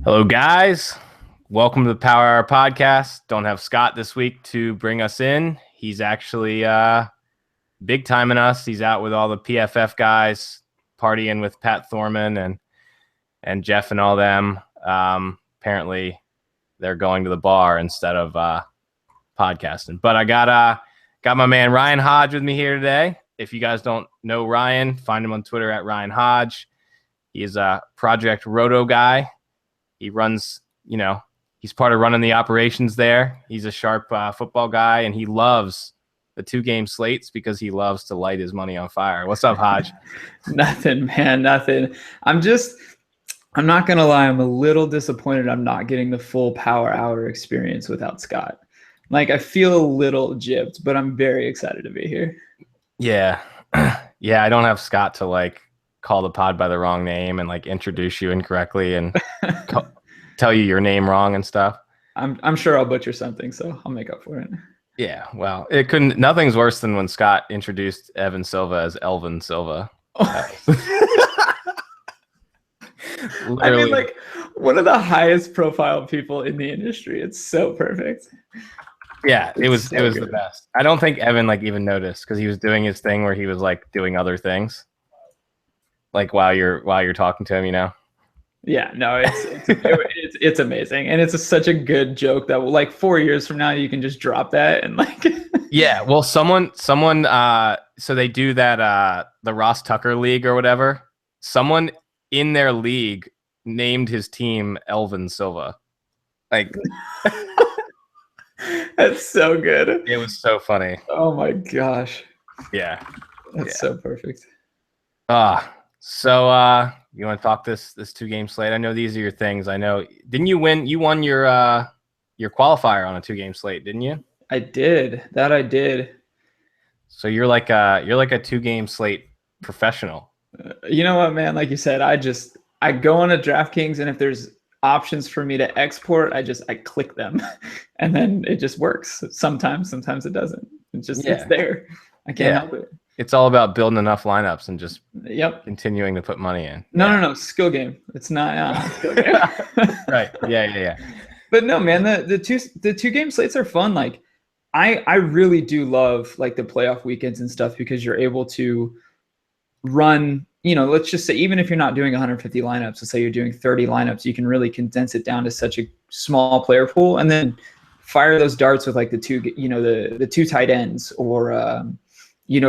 Hello, guys. Welcome to the Power Hour podcast. Don't have Scott this week to bring us in. He's actually big timing us. He's out with all the PFF guys, partying with Pat Thorman and Jeff and all them. Apparently, they're going to the bar instead of podcasting. But I got my man Ryan Hodge with me here today. If you guys don't know Ryan, find him on Twitter at Ryan Hodge. He is a Project Roto guy. He runs, he's part of running the operations there. He's a sharp football guy, and he loves the 2-game slates because he loves to light his money on fire. What's up, Hodge? Nothing, man, nothing. I'm not going to lie. I'm a little disappointed I'm not getting the full Power Hour experience without Scott. Like, I feel a little gypped, but I'm very excited to be here. Yeah. Yeah, I don't have Scott to, call the pod by the wrong name and introduce you incorrectly and tell you your name wrong and stuff. I'm sure I'll butcher something, so I'll make up for it. Yeah, well, nothing's worse than when Scott introduced Evan Silva as Elvin Silva. Literally. One of the highest profile people in the industry. It's so perfect. Yeah, it was the best. I don't think Evan even noticed because he was doing his thing where he was doing other things. While you're talking to him, Yeah, no, it's amazing, and it's such a good joke that 4 years from now you can just drop that and Yeah, well, someone, so they do that the Ross Tucker League or whatever. Someone in their league named his team Elvin Silva. That's so good. It was so funny. Oh my gosh. Yeah, that's so perfect. So you want to talk this 2-game slate? I know these are your things. I know. Didn't you win? You won your qualifier on a 2-game slate, didn't you? I did. That I did. So you're like a 2-game slate professional. You know what, man? Like you said, I go on a DraftKings, and if there's options for me to export, I click them, and then it just works. Sometimes it doesn't. It's there. I can't help it. It's all about building enough lineups and just continuing to put money in. No, skill game. It's not skill game. Right. Yeah. But no, man, the 2-game slates are fun. I really do love the playoff weekends and stuff because you're able to run, let's just say, even if you're not doing 150 lineups, let's say you're doing 30 lineups, you can really condense it down to such a small player pool and then fire those darts with the two tight ends or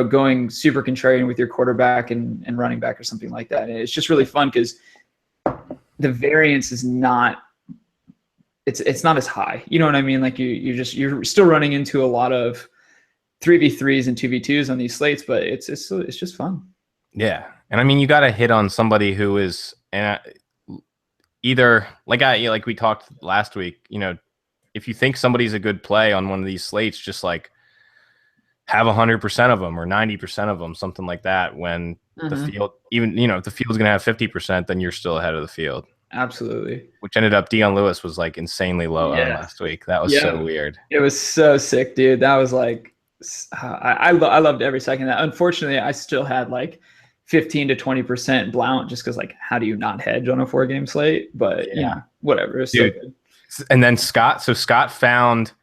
going super contrarian with your quarterback and running back or something like that. And it's just really fun because the variance is not, it's not as high. You know what I mean? You're still running into a lot of 3v3s and 2v2s on these slates, but it's just fun. Yeah. And I mean, you got to hit on somebody who is either like we talked last week, if you think somebody's a good play on one of these slates, just have 100% of them or 90% of them, something like that. When the field, even, if the field's going to have 50%, then you're still ahead of the field. Absolutely. Which ended up Dion Lewis was insanely low on last week. That was so weird. It was so sick, dude. That was I loved every second of that. Unfortunately, I still had 15 to 20% Blount just because how do you not hedge on a 4-game slate? But whatever. It's so good. And then Scott found,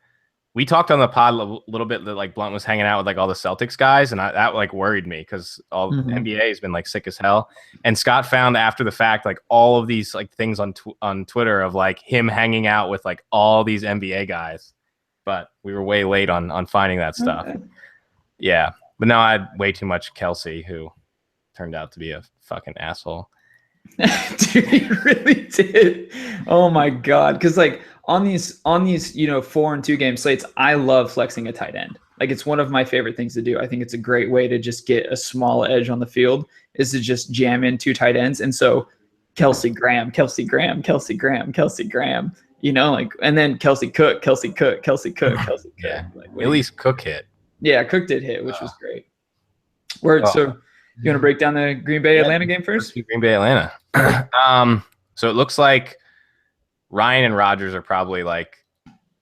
we talked on the pod a little bit that Blount was hanging out with all the Celtics guys, and that worried me because all NBA has been sick as hell. And Scott found after the fact all of these things on Twitter of him hanging out with all these NBA guys, but we were way late on finding that stuff. Okay. Yeah, but now I had way too much Kelsey, who turned out to be a fucking asshole. Dude, he really did. Oh my god, because on these 4 and 2-game slates, I love flexing a tight end. It's one of my favorite things to do. I think it's a great way to just get a small edge on the field is to just jam in 2 tight ends. And so Kelsey Graham, and then Kelsey Cook. Yeah. At least Cook hit. Yeah, Cook did hit, which was great. So you want to break down the Green Bay Atlanta game first? Green Bay Atlanta. So it looks like Ryan and Rodgers are probably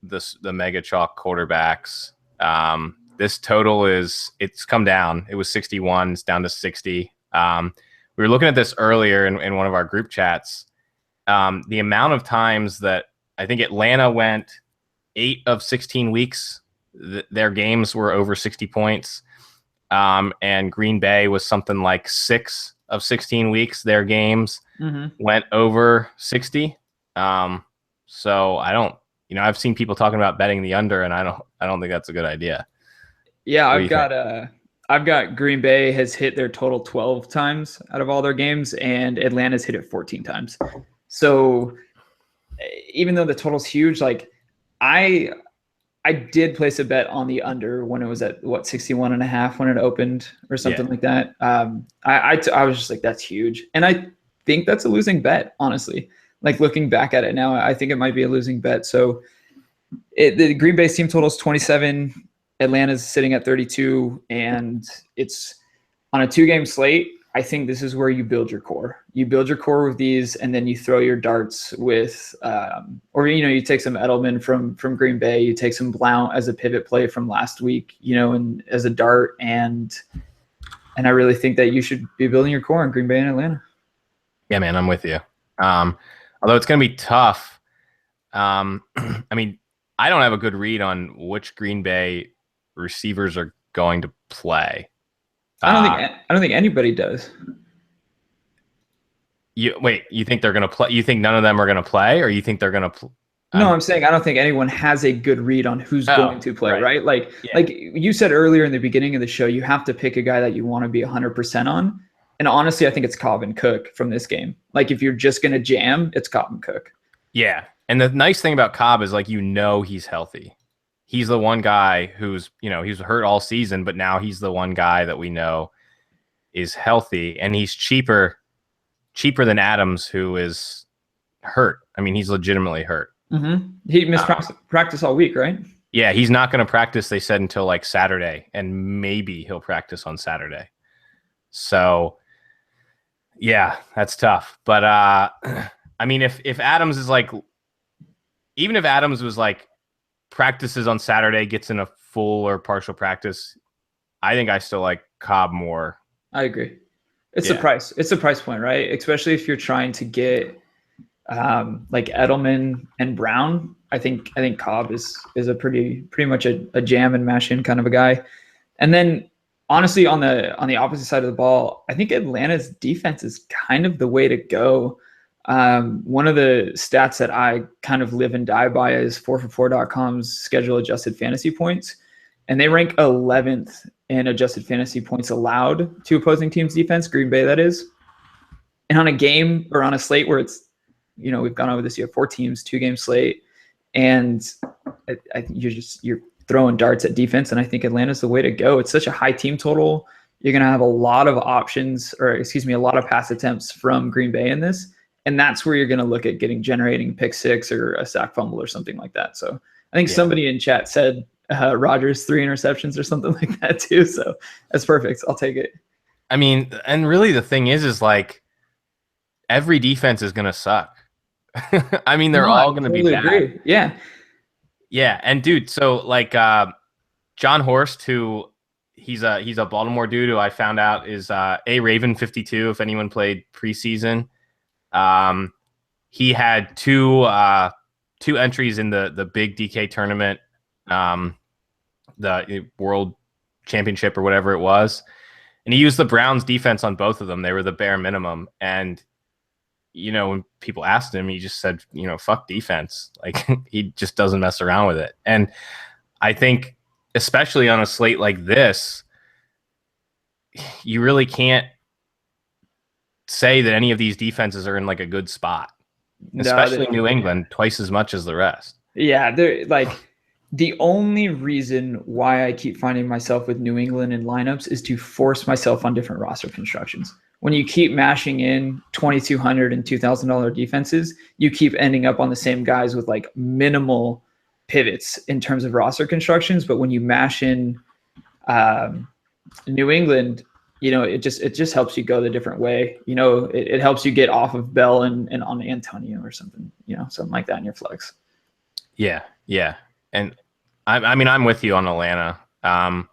the mega chalk quarterbacks. This total it's come down. It was 61. It's down to 60. We were looking at this earlier in one of our group chats, the amount of times that I think Atlanta went 8 of 16 weeks, their games were over 60 points. And Green Bay was something like 6 of 16 weeks, their games went over 60. So I don't, I've seen people talking about betting the under, and I don't think that's a good idea. Yeah, I've got Green Bay has hit their total 12 times out of all their games, and Atlanta's hit it 14 times. So even though the total's huge, like I did place a bet on the under when it was at 61.5 when it opened or something like that. I was just like, that's huge. And I think that's a losing bet, honestly. Like looking back at it now, I think it might be a losing bet. So the Green Bay team total is 27. Atlanta's sitting at 32, and it's on a 2-game slate. I think this is where you build your core. You build your core with these, and then you throw your darts with, or you take some Edelman from Green Bay, you take some Blount as a pivot play from last week, and as a dart, and I really think that you should be building your core in Green Bay and Atlanta. Yeah, man, I'm with you. Although it's going to be tough. I mean, I don't have a good read on which Green Bay receivers are going to play. I don't think anybody does. You think they're going to play? You think none of them are going to play, or you think they're going to? No, I'm saying I don't think anyone has a good read on who's going to play, right? Like you said earlier in the beginning of the show, you have to pick a guy that you want to be 100% on. And honestly, I think it's Cobb and Cook from this game. Like if you're just going to jam, it's Cobb and Cook. Yeah. And the nice thing about Cobb is he's healthy. He's the one guy who's, he's hurt all season, but now he's the one guy that we know is healthy, and he's cheaper than Adams, who is hurt. I mean, he's legitimately hurt. He missed practice all week, right? Yeah, he's not going to practice, they said, until like Saturday, and maybe he'll practice on Saturday. So, yeah, that's tough. But, I mean, if Adams is even if Adams was practices on Saturday, gets in a full or partial practice, I think I still like Cobb more. I agree. It's the price. It's the price point, right? Especially if you're trying to get like Edelman and Brown. I think Cobb is a pretty much a jam and mash in kind of a guy. And then honestly, on the opposite side of the ball, I think Atlanta's defense is kind of the way to go. One of the stats that I kind of live and die by is 4for4.com's schedule adjusted fantasy points. And they rank 11th in adjusted fantasy points allowed to opposing teams' defense, Green Bay, that is. And on a game or on a slate where it's, we've gone over this, you have 4 teams, 2-game slate, and I think you're throwing darts at defense, and I think Atlanta's the way to go. It's such a high team total. You're going to have a lot of options, a lot of pass attempts from Green Bay in this. And that's where you're going to look at generating pick 6 or a sack fumble or something like that. So I think somebody in chat said Rodgers 3 interceptions or something like that too. So that's perfect. I'll take it. I mean, and really the thing is every defense is going to suck. I mean, they're all going to be bad. Agree. Yeah. Yeah. And dude, so John Horst, who he's a Baltimore dude who I found out is a Raven 52. If anyone played preseason, he had two entries in the big DK tournament, the World Championship or whatever it was, and he used the Browns defense on both of them. They were the bare minimum, and when people asked him, he just said, fuck defense. He just doesn't mess around with it. And I think, especially on a slate like this, you really can't say that any of these defenses are in a good spot, especially New England, twice as much as the rest. Yeah, they're the only reason why I keep finding myself with New England in lineups is to force myself on different roster constructions. When you keep mashing in $2,200 and $2,000 defenses, you keep ending up on the same guys with minimal pivots in terms of roster constructions. But when you mash in New England, it just helps you go the different way. It helps you get off of Bell and on Antonio or something, something like that in your flex. Yeah. Yeah. And I mean, I'm with you on Atlanta. I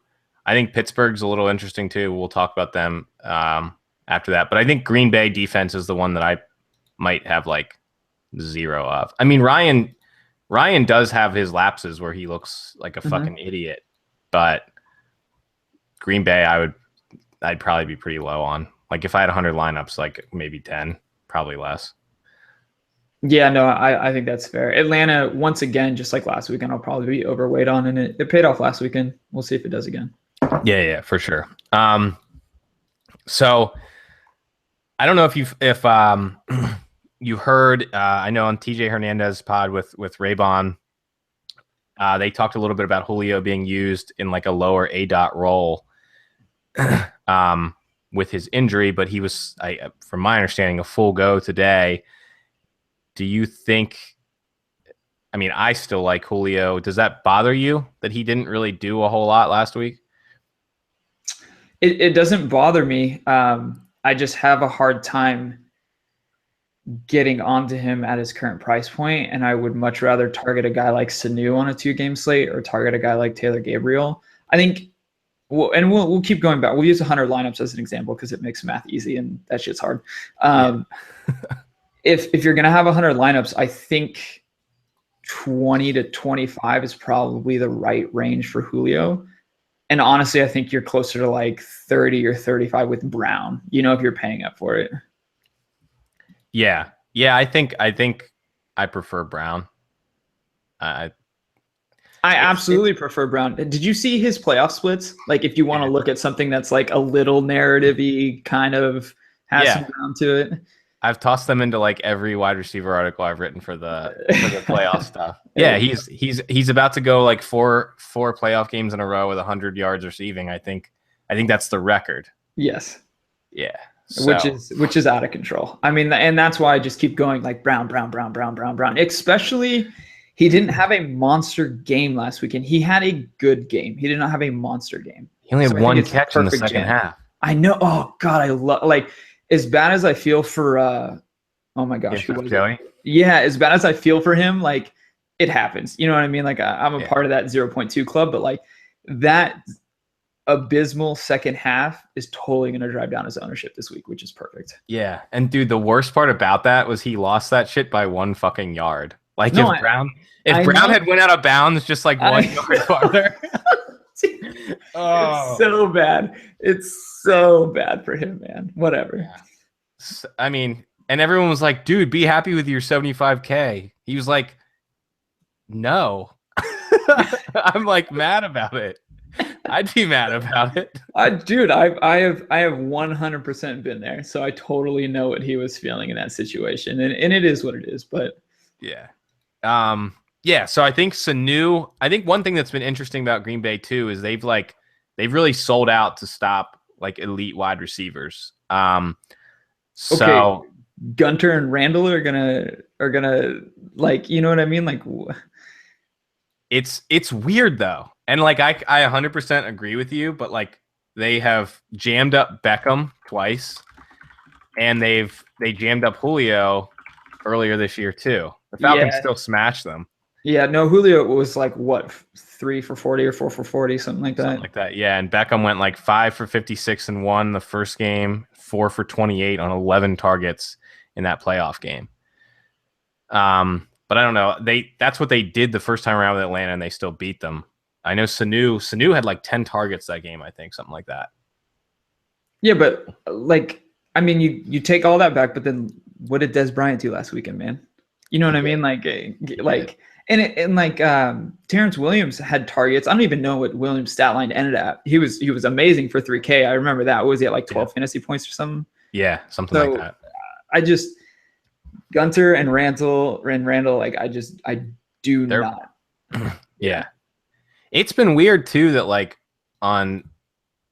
think Pittsburgh's a little interesting too. We'll talk about them after that. But I think Green Bay defense is the one that I might have zero of. I mean, Ryan does have his lapses where he looks like a fucking idiot, but Green Bay, I'd probably be pretty low on. Like if I had 100 lineups, like maybe 10, probably less. Yeah, no, I think that's fair. Atlanta, once again, just like last weekend, I'll probably be overweight on, and it paid off last weekend. We'll see if it does again. Yeah, for sure. So I don't know if you heard. I know on TJ Hernandez pod with Raybon, they talked a little bit about Julio being used in like a lower ADOT role with his injury, but he was, from my understanding, a full go today. Do you think? I mean, I still like Julio. Does that bother you that he didn't really do a whole lot last week? It doesn't bother me. I just have a hard time getting onto him at his current price point, and I would much rather target a guy like Sanu on a 2-game slate or target a guy like Taylor Gabriel. I think, we'll keep going back. We'll use 100 lineups as an example because it makes math easy, and that shit's hard. If you're gonna have 100 lineups, I think 20 to 25 is probably the right range for Julio. And honestly, I think you're closer to like 30 or 35 with Brown, if you're paying up for it. Yeah. I think I prefer Brown. I absolutely prefer Brown. Did you see his playoff splits? Like if you want to look at something that's like a little narrative-y, kind of has some ground to it. I've tossed them into like every wide receiver article I've written for the playoff stuff. Yeah, he's about to go like four playoff games in a row with 100 yards receiving. I think that's the record. Yes. Yeah. So. Which is out of control. I mean, and that's why I just keep going like Brown. Especially, he didn't have a monster game last weekend. He had a good game. He did not have a monster game. He only had one catch in the second half. I know. Oh God, I love like. As bad as I feel for, oh my gosh, who was Joey? Yeah, as bad as I feel for him, like it happens. You know what I mean? Like I'm a part of that 0.2 club, but like that abysmal second half is totally going to drive down his ownership this week, which is perfect. Yeah, and dude, the worst part about that was he lost that shit by 1 fucking yard. Like if Brown had went out of bounds just like 1 yard farther. It's so bad. It's so bad for him, man. Whatever. Yeah. I mean, and everyone was like, dude, be happy with your 75K. He was like, no. I'm like mad about it. I'd be mad about it. I have 100% been there. So I totally know what he was feeling in that situation. And it is what it is, but yeah. Yeah, so I think Sanu. I think one thing that's been interesting about Green Bay too is they've really sold out to stop like elite wide receivers. So Gunter and Randall are gonna like, you know what I mean? Like it's weird though, and like I 100% agree with you, but like they have jammed up Beckham twice, and they jammed up Julio earlier this year too. The Falcons still smashed them. Yeah, no, Julio was like what 3 for 40 or 4 for 40, something like that. Something like that, yeah. And Beckham went like 5 for 56 and 1 the first game, 4 for 28 on 11 targets in that playoff game. But I don't know. That's what they did the first time around with Atlanta, and they still beat them. I know Sanu had like 10 targets that game, I think, something like that. Yeah, but like, I mean, you take all that back, but then what did Des Bryant do last weekend, man? You know what I mean? Terrence Williams had targets. I don't even know what Williams' stat line ended at. He was amazing for 3K. I remember that. What was he at, like 12 fantasy points or something? Yeah, something like that. I just Gunter and Randall, like I do not. Yeah. It's been weird too that like on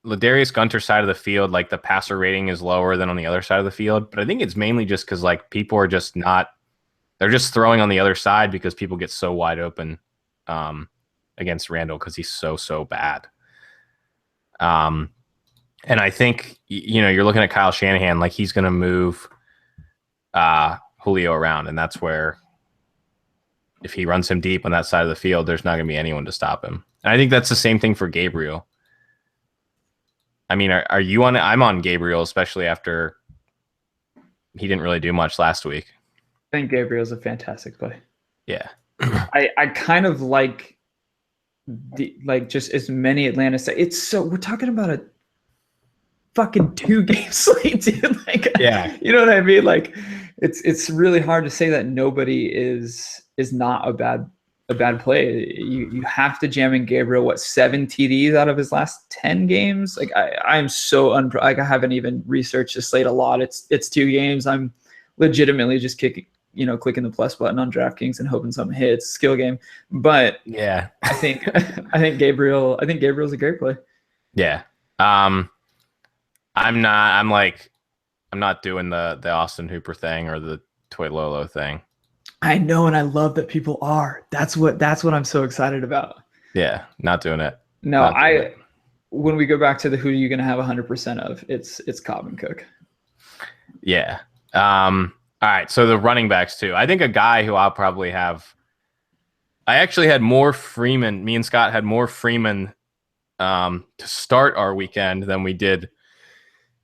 Ladarius Gunter's side of the field, like the passer rating is lower than on the other side of the field. But I think it's mainly just because like people are just not. They're just throwing on the other side because people get so wide open against Randall because he's so bad. And I think, you're looking at Kyle Shanahan, like he's going to move Julio around. And that's where if he runs him deep on that side of the field, there's not going to be anyone to stop him. And I think that's the same thing for Gabriel. I mean, are you on it? I'm on Gabriel, especially after he didn't really do much last week. I think Gabriel's a fantastic play. Yeah. I kind of like just as many Atlanta State. It's so we're talking about a fucking 2 game slate, dude. Like, Yeah. you know what I mean? Like, it's really hard to say that nobody is not a bad play. You have to jam in Gabriel. What, 7 TDs out of his last 10 games? Like, I'm so like I haven't even researched the slate a lot. It's 2 games. I'm legitimately just clicking the plus button on DraftKings and hoping something hits. Skill game, but Yeah. I think Gabriel's a great play. Yeah. I'm not doing the Austin Hooper thing or the Toy Lolo thing. I know, and I love that people are. That's what I'm so excited about. Yeah, not doing it. No, when we go back to the who are you going to have 100% of, it's Cobb and Cook. Yeah. All right. So the running backs too. I think a guy who I'll probably have. I actually had more Freeman. Me and Scott had more Freeman to start our weekend than we did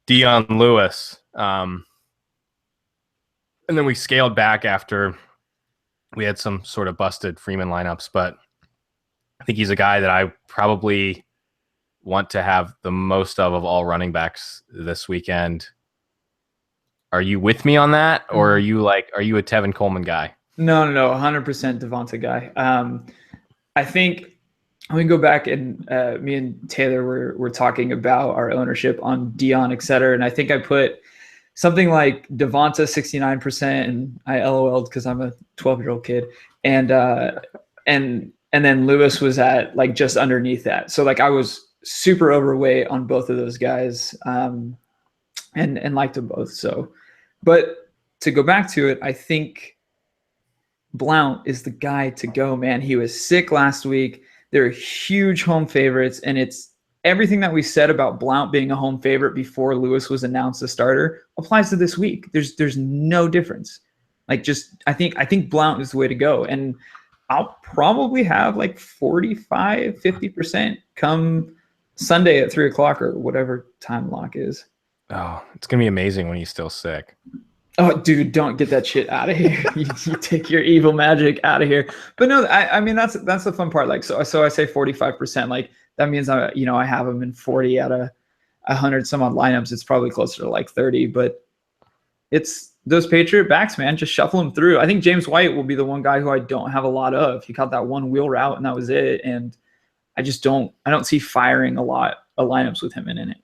Dion Lewis. And then we scaled back after we had some sort of busted Freeman lineups. But I think he's a guy that I probably want to have the most of all running backs this weekend. Are you with me on that? Or are you a Tevin Coleman guy? No, 100% Devonta guy. I think we go back and me and Taylor were talking about our ownership on Dion, et cetera. And I think I put something like Devonta 69%, and I LOL'd because I'm a 12-year-old kid. And then Lewis was at like just underneath that. So like I was super overweight on both of those guys, and liked them both. So, but to go back to it, I think Blount is the guy to go, man. He was sick last week. They're huge home favorites, and it's everything that we said about Blount being a home favorite before Lewis was announced a starter applies to this week. There's no difference. Like, just I think Blount is the way to go, and I'll probably have like 45-50% come Sunday at 3:00 or whatever time lock is. Oh, it's gonna be amazing when he's still sick. Oh, dude, don't get that shit out of here. you take your evil magic out of here. But no, I mean, that's the fun part. Like, so I say 45%, like that means I have him in 40 out of 100 some odd lineups. It's probably closer to like 30, but it's those Patriot backs, man, just shuffle them through. I think James White will be the one guy who I don't have a lot of. He caught that one wheel route and that was it. And I don't see firing a lot of lineups with him in it.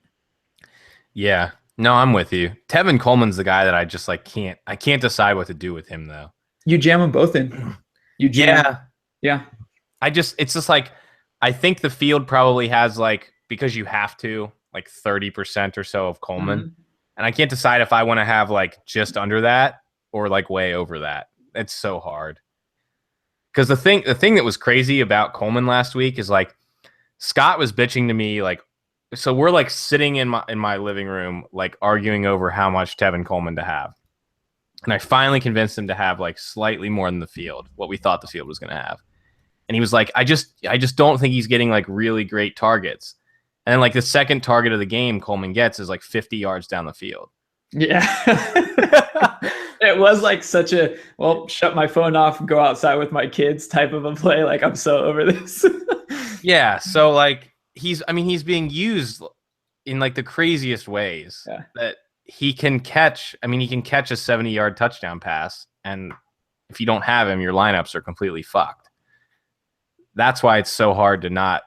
Yeah. No, I'm with you. Tevin Coleman's the guy that I just like I can't decide what to do with him though. You jam them both in. You jam. Yeah. It's just like I think the field probably has like, because you have to, like 30% or so of Coleman. Mm-hmm. And I can't decide if I want to have like just under that or like way over that. It's so hard. Because the thing that was crazy about Coleman last week is like Scott was bitching to me like, so we're like sitting in my living room, like arguing over how much Tevin Coleman to have. And I finally convinced him to have like slightly more than the field, what we thought the field was going to have. And he was like, I just don't think he's getting like really great targets. And then like the second target of the game Coleman gets is like 50 yards down the field. Yeah. It was like such a, well, shut my phone off, go outside with my kids type of a play. Like, I'm so over this. Yeah. So like, he's being used in like the craziest ways that he can catch. I mean, he can catch a 70-yard touchdown pass. And if you don't have him, your lineups are completely fucked. That's why it's so hard to not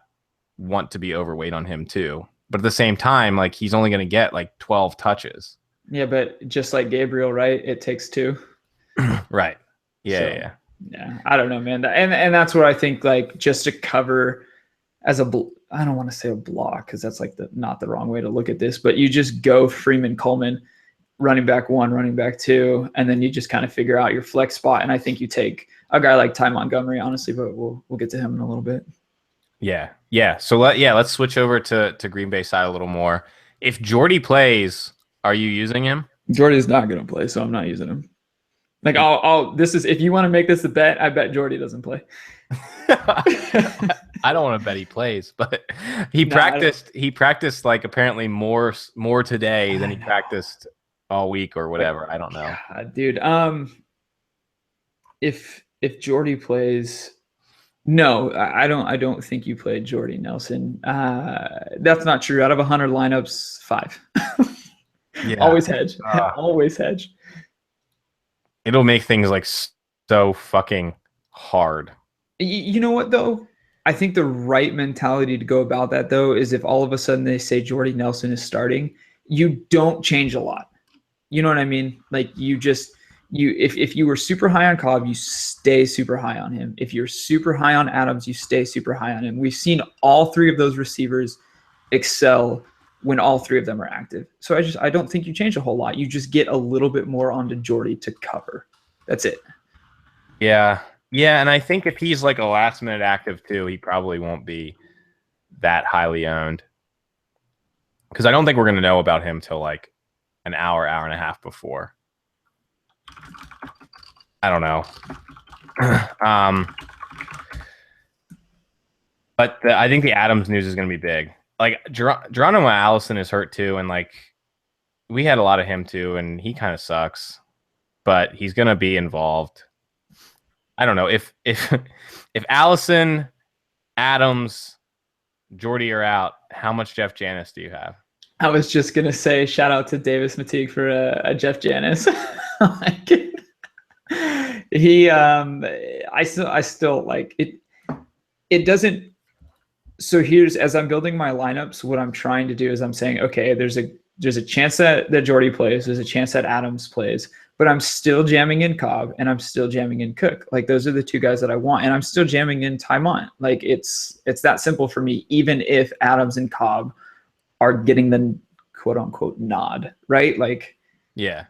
want to be overweight on him too. But at the same time, like he's only going to get like 12 touches. Yeah. But just like Gabriel, right? It takes 2. Right. Yeah. So, yeah. I don't know, man. And that's where I think like just to cover as I don't want to say a block because that's like not the wrong way to look at this, but you just go Freeman, Coleman, running back 1, running back 2, and then you just kind of figure out your flex spot. And I think you take a guy like Ty Montgomery, honestly, but we'll get to him in a little bit. Yeah. So let's switch over to Green Bay side a little more. If Jordy plays, are you using him? Jordy's not going to play, so I'm not using him. Like if you want to make this a bet, I bet Jordy doesn't play. I don't want to bet he plays, but he practiced like apparently more today than he practiced all week or whatever. I don't know. God, dude. if Jordy plays, no, I don't think you played Jordy Nelson. That's not true. Out of 100 lineups, 5. Yeah. Always hedge. Always hedge. It'll make things like so fucking hard. You know what though? I think the right mentality to go about that though is if all of a sudden they say Jordy Nelson is starting, you don't change a lot. You know what I mean? Like you just if you were super high on Cobb, you stay super high on him. If you're super high on Adams, you stay super high on him. We've seen all 3 of those receivers excel when all 3 of them are active. So I don't think you change a whole lot. You just get a little bit more onto Jordy to cover. That's it. Yeah. Yeah, and I think if he's like a last minute active too, he probably won't be that highly owned. Because I don't think we're going to know about him till like an hour and a half before. I don't know. But I think the Adams news is going to be big. Like Geronimo Allison is hurt too, and like we had a lot of him too, and he kind of sucks. But he's going to be involved. I don't know if Allison, Adams, Jordy are out. How much Jeff Janis do you have? I was just gonna say shout out to Davis Mateague for a Jeff Janis. He I still like it. It doesn't. So here's as I'm building my lineups, what I'm trying to do is I'm saying, okay, there's a chance that Jordy plays, there's a chance that Adams plays, but I'm still jamming in Cobb and I'm still jamming in Cook. Like those are the 2 guys that I want, and I'm still jamming in Tymont. Like it's that simple for me, even if Adams and Cobb are getting the quote unquote nod, right? Like, yeah.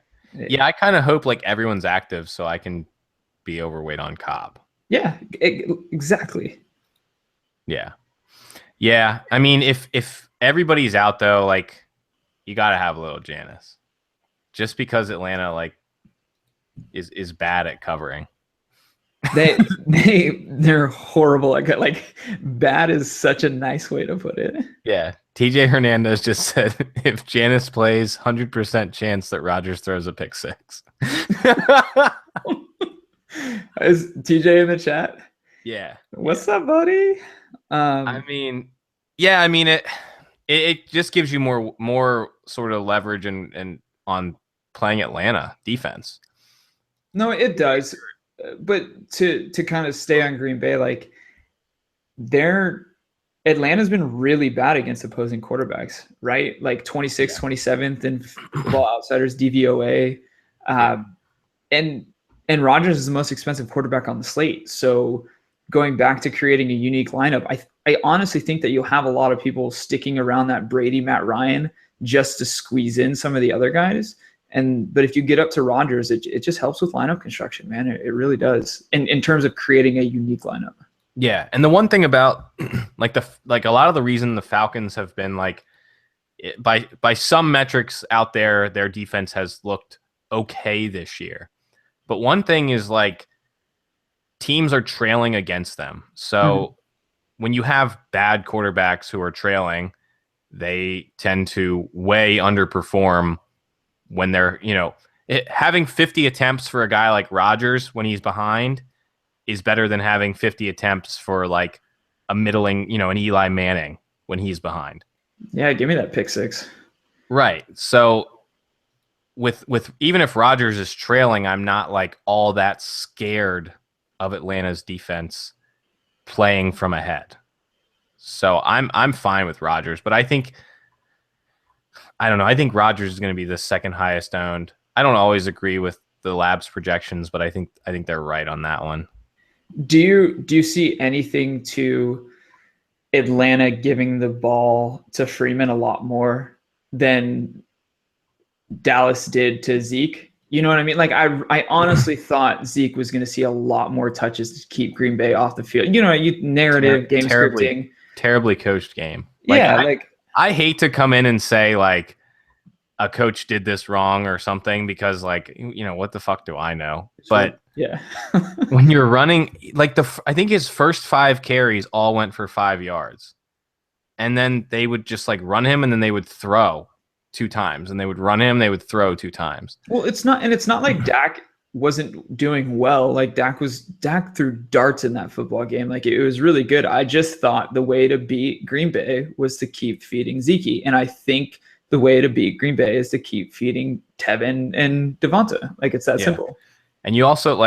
I kind of hope like everyone's active so I can be overweight on Cobb. Yeah, exactly. Yeah. I mean, if everybody's out though, like you got to have a little Janis, just because Atlanta like is bad at covering. They're horrible at like bad is such a nice way to put it. Yeah. TJ Hernandez just said if Janis plays, 100% chance that Rodgers throws a pick 6. Is TJ in the chat? Yeah. What's up, buddy? I mean, yeah, I mean it just gives you more sort of leverage and on playing Atlanta defense. No, it does. But to kind of stay on Green Bay, like Atlanta's been really bad against opposing quarterbacks, right? Like 26th, 27th in Football Outsiders DVOA. And Rodgers is the most expensive quarterback on the slate. So going back to creating a unique lineup, I honestly think that you'll have a lot of people sticking around that Brady, Matt Ryan just to squeeze in some of the other guys. But if you get up to Rodgers, it just helps with lineup construction, man. It really does in terms of creating a unique lineup. Yeah, and the one thing about like a lot of the reason the Falcons have been like by some metrics out there, their defense has looked okay this year. But one thing is like teams are trailing against them. So when you have bad quarterbacks who are trailing, they tend to way underperform when they're, having 50 attempts for a guy like Rodgers when he's behind is better than having 50 attempts for like a middling, an Eli Manning when he's behind. Yeah, give me that pick 6. Right. So with even if Rodgers is trailing, I'm not like all that scared of Atlanta's defense playing from ahead. So I'm fine with Rodgers, but I think Rodgers is going to be the second highest owned. I don't always agree with the lab's projections, but I think they're right on that one. Do you see anything to Atlanta giving the ball to Freeman a lot more than Dallas did to Zeke? You know what I mean? Like I honestly thought Zeke was going to see a lot more touches to keep Green Bay off the field. Narrative, game scripting. Terribly coached game. I hate to come in and say like a coach did this wrong or something because like, what the fuck do I know? But yeah, when you're running like I think his first 5 carries all went for 5 yards, and then they would just like run him and then they would throw 2 times and they would run him. They would throw 2 times. Well, it's not like Dak wasn't doing well. Like Dak threw darts in that football game. Like it was really good. I just thought the way to beat Green Bay was to keep feeding Zeke. And I think the way to beat Green Bay is to keep feeding Tevin and Devonta. Like it's that simple. And you also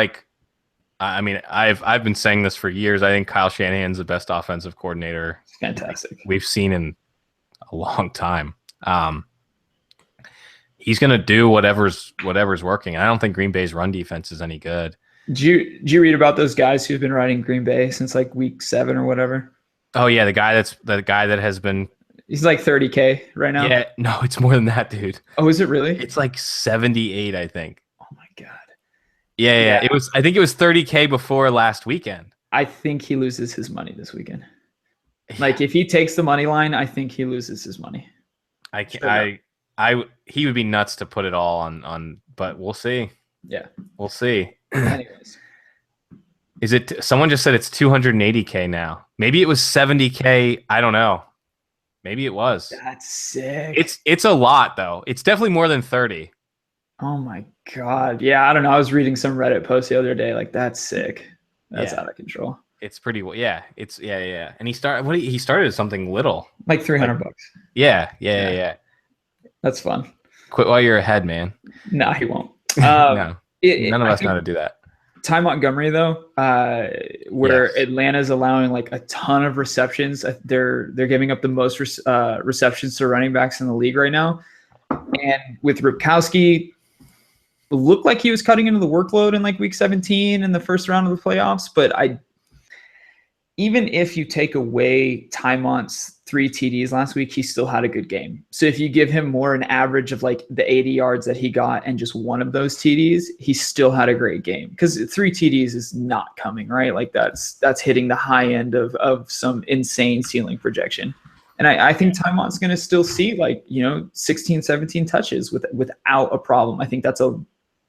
I mean, I've been saying this for years. I think Kyle Shanahan's the best offensive coordinator Fantastic. we've seen in a long time. He's going to do whatever's working. I don't think Green Bay's run defense is any good. Did you read about those guys who've been riding Green Bay since like week 7 or whatever? Oh yeah, the guy that has been. He's like 30K right now. Yeah, no, it's more than that, dude. Oh, is it really? It's like 78, I think. Oh my god. Yeah. It was. I think it was 30K before last weekend. I think he loses his money this weekend. Like if he takes the money line, I think he loses his money. He would be nuts to put it all on, but we'll see. Yeah, we'll see. Anyways, is it? Someone just said it's 280K now. Maybe it was 70K. I don't know. Maybe it was. That's sick. It's a lot though. It's definitely more than 30. Oh my god. Yeah, I don't know. I was reading some Reddit post the other day. Like that's sick. That's out of control. It's pretty. Yeah. It's yeah. And he started something little, like $300. Yeah. That's fun. Quit while you're ahead, man. No, he won't. No, none of us know how to do that. Ty Montgomery, though, where Atlanta's allowing like a ton of receptions. They're giving up the most receptions to running backs in the league right now. And with Ripkowski, looked like he was cutting into the workload in like week 17 in the first round of the playoffs. But even if you take away Tymont's 3 TDs last week, he still had a good game. So if you give him more an average of like the 80 yards that he got and just one of those TDs, he still had a great game. Because 3 TDs is not coming, right? Like that's hitting the high end of some insane ceiling projection. And I think Tymont's going to still see 16, 17 touches without a problem. I think that's a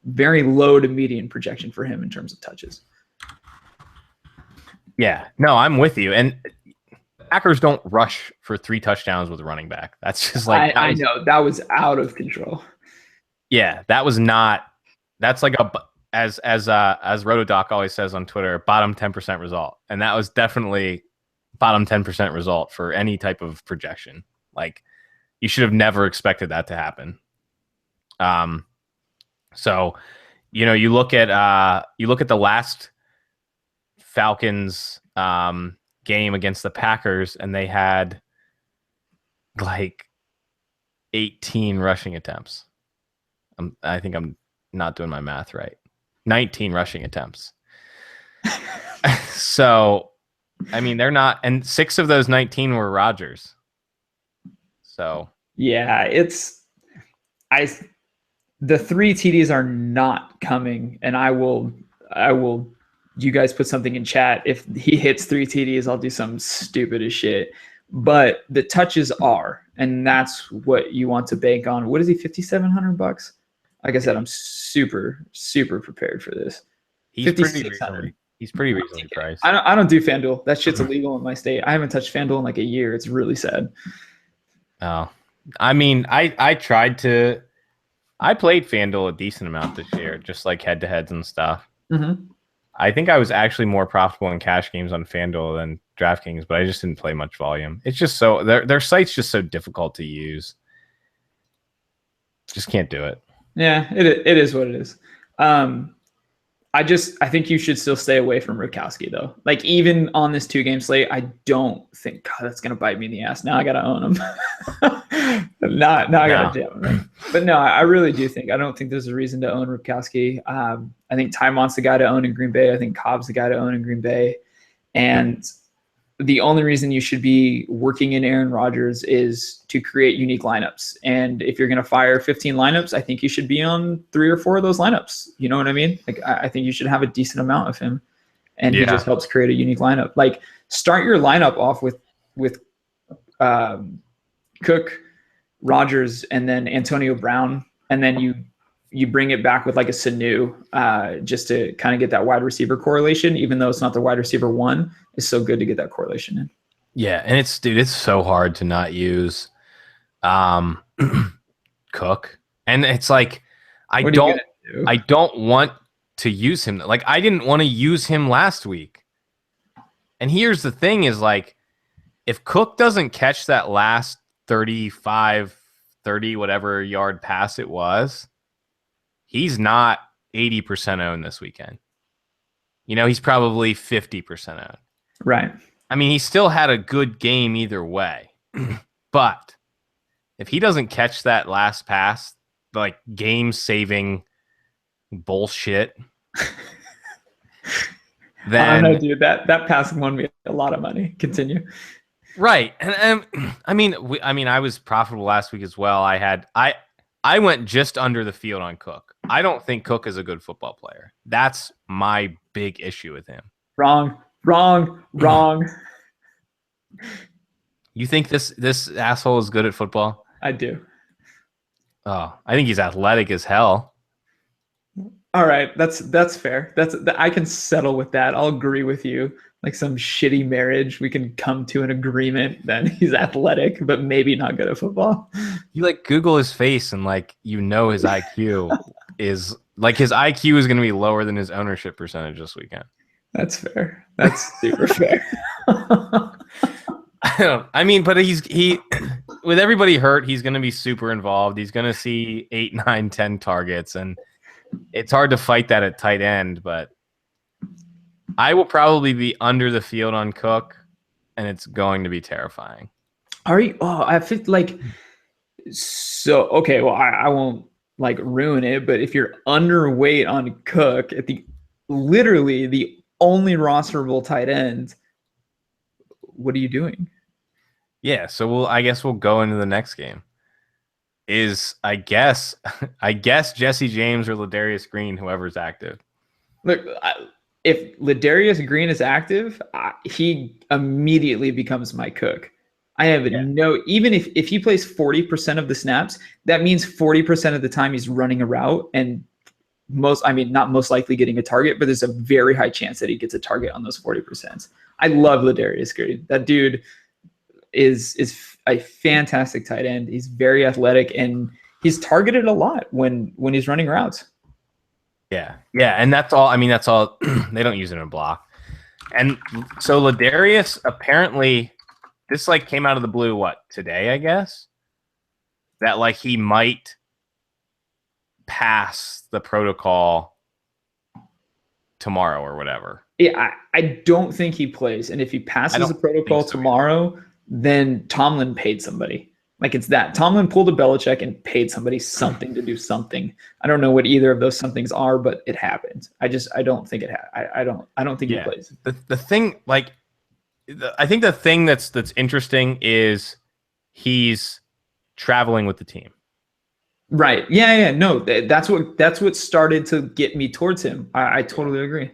very low to median projection for him in terms of touches. Yeah, no, I'm with you. And Packers don't rush for 3 touchdowns with a running back. That's just like I know that was out of control. Yeah, that was not. That's like as Rotodoc always says on Twitter, bottom 10% result, and that was definitely bottom 10% result for any type of projection. Like you should have never expected that to happen. So you look at the last Falcons game against the Packers, and they had like 18 rushing attempts. I think I'm not doing my math right. 19 rushing attempts. So, I mean, they're not, and 6 of those 19 were Rodgers. So yeah, the 3 TDs are not coming, and I will. You guys put something in chat. If he hits 3 TDs, I'll do something stupid as shit. But the touches are, and that's what you want to bank on. What is he? $5,700? Like I said, I'm super, super prepared for this. He's pretty reasonably priced. I don't do FanDuel. That shit's illegal in my state. I haven't touched FanDuel in like a year. It's really sad. Oh, I mean, I tried to. I played FanDuel a decent amount this year, just like head-to-heads and stuff. Mm-hmm. I think I was actually more profitable in cash games on FanDuel than DraftKings, but I just didn't play much volume. It's just so their site's just so difficult to use. Just can't do it. Yeah, it is what it is. I think you should still stay away from Ripkowski though. Like even on this 2-game slate, I don't think God that's gonna bite me in the ass. Now I gotta own him. I gotta jam him. But no, I really do think I don't think there's a reason to own Ripkowski. I think Tymont's the guy to own in Green Bay. I think Cobb's the guy to own in Green Bay. And the only reason you should be working in Aaron Rodgers is to create unique lineups. And if you're going to fire 15 lineups, I think you should be on 3 or 4 of those lineups. You know what I mean? Like, I think you should have a decent amount of him. And he just helps create a unique lineup. Like, start your lineup off with Cook, Rodgers, and then Antonio Brown. And then you bring it back with like a Sanu just to kind of get that wide receiver correlation, even though it's not the wide receiver 1. It's so good to get that correlation in. Yeah, and it's so hard to not use Cook. And it's like I don't want to use him. Like, I didn't want to use him last week. And here's the thing is, like, if Cook doesn't catch that last 35, 30, whatever yard pass it was, he's not 80% owned this weekend. You know, he's probably 50% owned. Right. I mean, he still had a good game either way. But if he doesn't catch that last pass, like game-saving bullshit, then I don't know, dude. That pass won me a lot of money. Continue. Right. And I mean, I was profitable last week as well. I went just under the field on Cook. I don't think Cook is a good football player. That's my big issue with him. Wrong. You think this asshole is good at football? I do. Oh, I think he's athletic as hell. All right, that's fair. I can settle with that. I'll agree with you. Like some shitty marriage, we can come to an agreement that he's athletic, but maybe not good at football. You like Google his face and like his IQ is like his IQ is going to be lower than his ownership percentage this weekend. That's fair. That's super fair. I mean, but he with everybody hurt, he's going to be super involved. He's going to see 8, 9, 10 targets, and it's hard to fight that at tight end. But I will probably be under the field on Cook, and it's going to be terrifying. Are you? Oh, I feel like so. Okay, well, I won't like ruin it, but if you're underweight on Cook at literally the only rosterable tight end, what are you doing? Yeah, so I guess we'll go into the next game. I guess Jesse James or Ladarius Green, whoever's active. Look, if Ladarius Green is active, he immediately becomes my Cook. I have even if he plays 40% of the snaps, that means 40% of the time he's running a route and not most likely getting a target, but there's a very high chance that he gets a target on those 40%. I love Ladarius Green. That dude is a fantastic tight end. He's very athletic and he's targeted a lot when he's running routes. Yeah, and that's all. I mean, that's all. They don't use it in a block. And so Ladarius apparently, this like came out of the blue. Today? I guess that like he might pass the protocol tomorrow or whatever. Yeah, I don't think he plays. And if he passes the protocol tomorrow, then Tomlin paid somebody. Like it's that. Tomlin pulled a Belichick and paid somebody something to do something. I don't know what either of those somethings are, but it happened. I don't think it I don't think he plays. The thing, like, I think the thing that's interesting is he's traveling with the team. Right. Yeah. No, that's what started to get me towards him. I totally agree.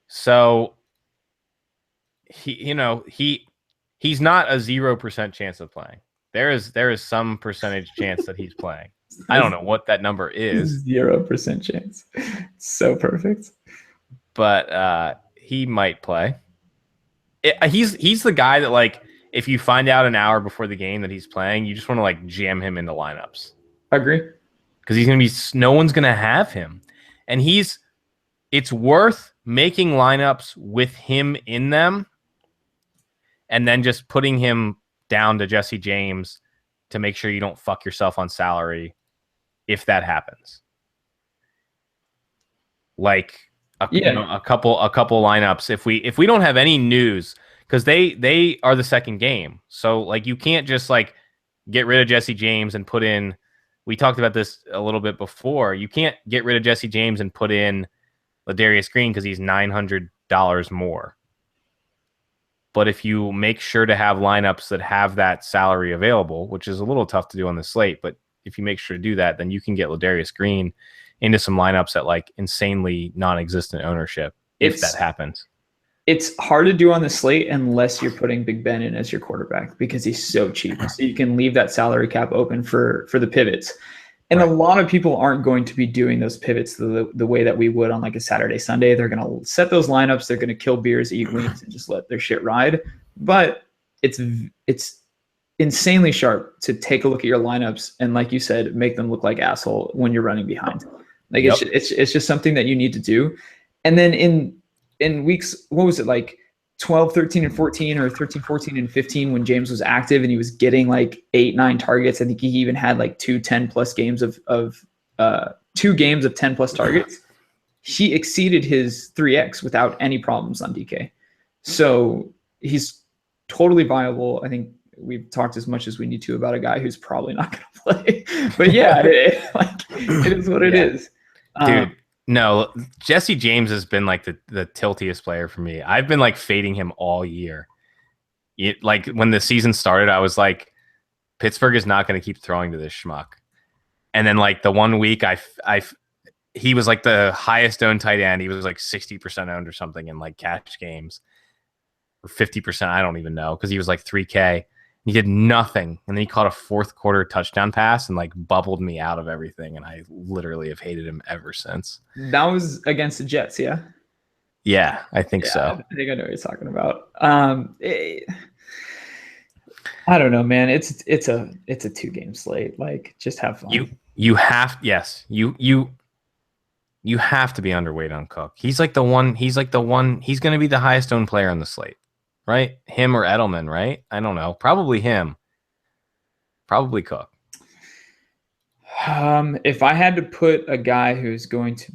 So he's not a 0% chance of playing. There is some percentage chance that he's playing. I don't know what that number is. 0% chance. So perfect. But he might play. He's the guy that, like, if you find out an hour before the game that he's playing, you just want to like jam him into lineups. Agree. Because he's gonna be, no one's gonna have him, and it's worth making lineups with him in them, and then just putting him down to Jesse James to make sure you don't fuck yourself on salary if that happens. Like a couple lineups. If we don't have any news, because they are the second game, so like you can't just like get rid of Jesse James and put in. We talked about this a little bit before. You can't get rid of Jesse James and put in Ladarius Green because he's $900 more. But if you make sure to have lineups that have that salary available, which is a little tough to do on the slate, but if you make sure to do that, then you can get Ladarius Green into some lineups at like insanely non-existent ownership if that happens. It's hard to do on the slate unless you're putting Big Ben in as your quarterback because he's so cheap. So you can leave that salary cap open for the pivots. And a lot of people aren't going to be doing those pivots the way that we would on like a Saturday, Sunday. They're going to set those lineups. They're going to kill beers, eat wings, and just let their shit ride. But it's insanely sharp to take a look at your lineups and, like you said, make them look like asshole when you're running behind. Like it's just something that you need to do. And then in weeks, what was it, like 12, 13, and 14, or 13, 14, and 15, when James was active and he was getting like 8, 9 targets. I think he even had like 2 10+ games of 2 games of 10+ targets. He exceeded his 3x without any problems on DK. So he's totally viable. I think we've talked as much as we need to about a guy who's probably not going to play. But yeah, it is what it is. Dude, no, Jesse James has been like the tiltiest player for me. I've been like fading him all year. Like when the season started, I was like, Pittsburgh is not going to keep throwing to this schmuck. And then like the 1 week, he was like the highest owned tight end. He was like 60% owned or something in like catch games, or 50%. I don't even know, because he was like 3K. He did nothing, and then he caught a fourth quarter touchdown pass and like bubbled me out of everything, and I literally have hated him ever since. That was against the Jets, yeah? Yeah, I think so. I think I know what you're talking about. I don't know, man. It's a 2-game slate. Like, just have fun. You have to be underweight on Cook. He's going to be the highest owned player on the slate. Right? Him or Edelman, right? I don't know. Probably him. Probably Cook. If I had to put a guy who's going to,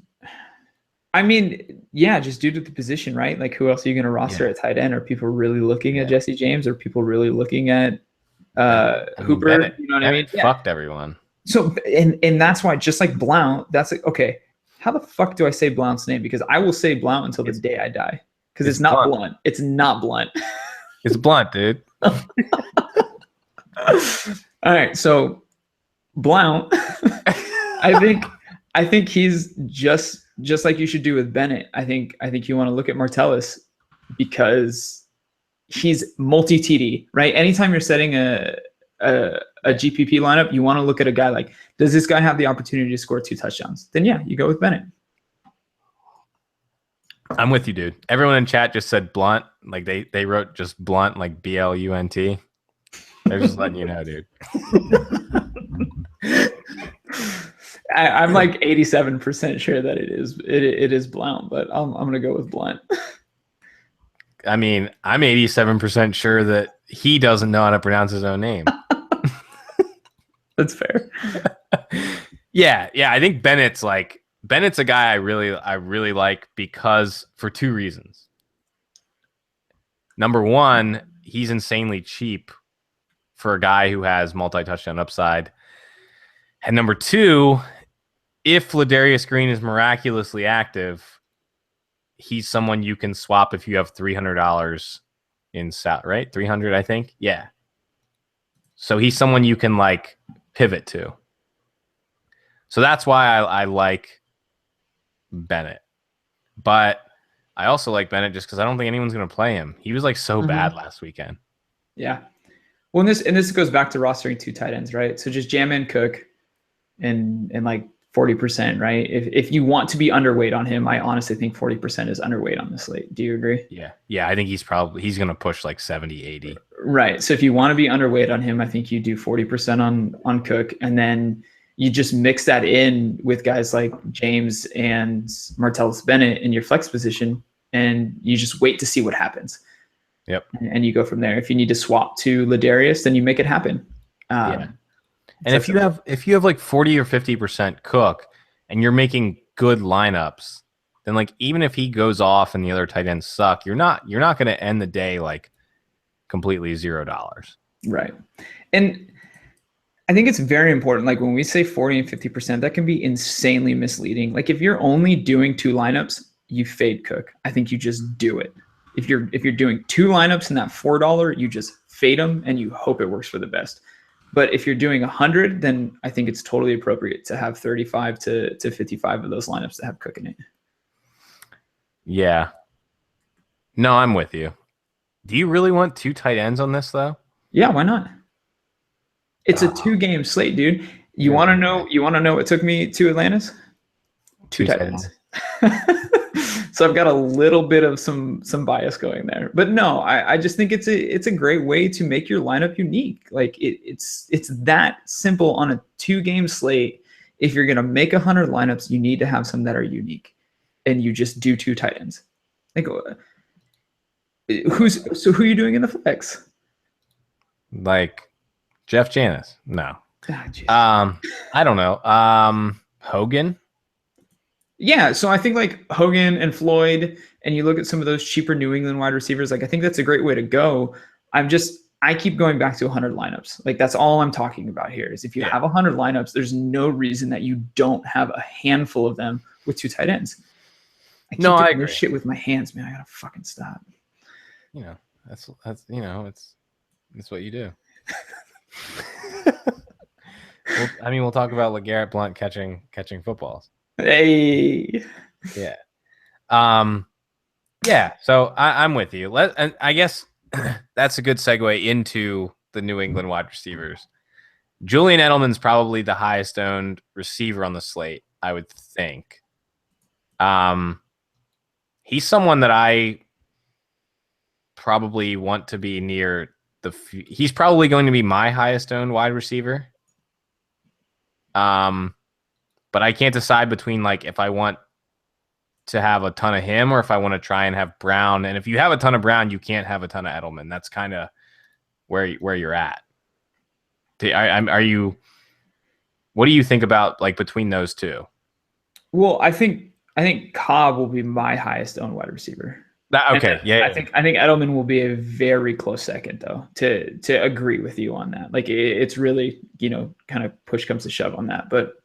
I mean, yeah, just due to the position, right? Like, who else are you going to roster at tight end? Are people really looking at Jesse James? Are people really looking at Hooper? Bennett, you know what I mean? Fucked everyone. So, and that's why, just like Blount, that's like, okay, how the fuck do I say Blount's name? Because I will say Blount until the day I die. Because it's not Blunt. It's not Blunt. It's Blunt, dude. All right, so Blount, I think he's just like you should do with Bennett. I think you want to look at Martellus because he's multi-TD, right? Anytime you're setting a GPP lineup, you want to look at a guy like, does this guy have the opportunity to score 2 touchdowns? Then yeah, you go with Bennett. I'm with you, dude. Everyone in chat just said Blunt. Like they wrote just Blunt, like BLUNT. They're just letting you know, dude. I'm like 87% sure that it is Blount, but I'm gonna go with Blunt. I mean, I'm 87% sure that he doesn't know how to pronounce his own name. That's fair. Yeah. I think Bennett's a guy I really like, because for 2 reasons. Number one, he's insanely cheap for a guy who has multi-touchdown upside. And number 2, if Ladarius Green is miraculously active, he's someone you can swap if you have $300 in right? 300, I think. Yeah. So he's someone you can like pivot to. So that's why I like Bennett. But I also like Bennett just because I don't think anyone's going to play him. He was like so bad last weekend. Yeah. Well, and this goes back to rostering 2 tight ends, right? So just jam in Cook and like 40%, right? If you want to be underweight on him, I honestly think 40% is underweight on the slate. Do you agree? Yeah. I think he's going to push like 70, 80. Right. So if you want to be underweight on him, I think you do 40% on Cook, and then you just mix that in with guys like James and Martellus Bennett in your flex position, and you just wait to see what happens. Yep. And you go from there. If you need to swap to Ladarius, then you make it happen. Yeah. And if you have like 40 or 50% Cook and you're making good lineups, then like even if he goes off and the other tight ends suck, you're not going to end the day like completely $0. Right. And I think it's very important. Like when we say 40 and 50%, that can be insanely misleading. Like if you're only doing 2 lineups, you fade Cook. I think you just do it. If you're doing 2 lineups in that $4, you just fade them and you hope it works for the best. But if you're doing 100, then I think it's totally appropriate to have 35 to 55 of those lineups that have Cook in it. Yeah. No, I'm with you. Do you really want 2 tight ends on this though? Yeah, why not? It's a 2-game slate, dude. You want to know what took me to Atlantis? 2 tight ends. So I've got a little bit of some bias going there, but no, I just think it's a great way to make your lineup unique. Like it's that simple on a 2-game slate. if you're going to make 100 lineups, you need to have some that are unique, and you just do 2 tight ends. Like, who are you doing in the flex? Like Jeff Janis? No. Ah, I don't know. Hogan? Yeah, so I think like Hogan and Floyd, and you look at some of those cheaper New England wide receivers, like I think that's a great way to go. I keep going back to 100 lineups. Like that's all I'm talking about here is if you have 100 lineups, there's no reason that you don't have a handful of them with 2 tight ends. I keep doing this shit with my hands, man. I gotta fucking stop. You know, that's it's what you do. We'll talk about LeGarrette Blount catching footballs. Hey. Yeah. Yeah. So I'm with you. And I guess that's a good segue into the New England wide receivers. Julian Edelman's probably the highest owned receiver on the slate, I would think. He's someone that I probably want to be near he's probably going to be my highest owned wide receiver. But I can't decide between like if I want to have a ton of him or if I want to try and have Brown. And if you have a ton of Brown, you can't have a ton of Edelman. That's kind of where you're at. Are you? What do you think about like between those two? Well, I think Cobb will be my highest owned wide receiver. Okay, yeah. I think Edelman will be a very close second, though. To agree with you on that, like it's really kind of push comes to shove on that. But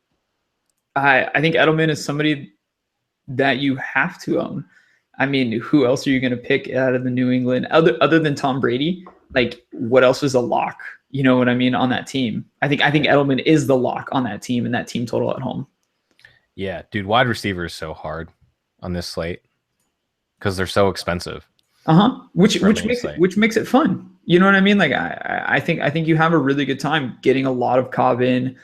I think Edelman is somebody that you have to own. I mean, who else are you going to pick out of the New England other than Tom Brady? Like, what else is a lock? You know what I mean on that team? I think Edelman is the lock on that team and that team total at home. Yeah, dude, wide receiver is so hard on this slate because they're so expensive. Which makes it fun. You know what I mean? Like I think you have a really good time getting a lot of Cobb in,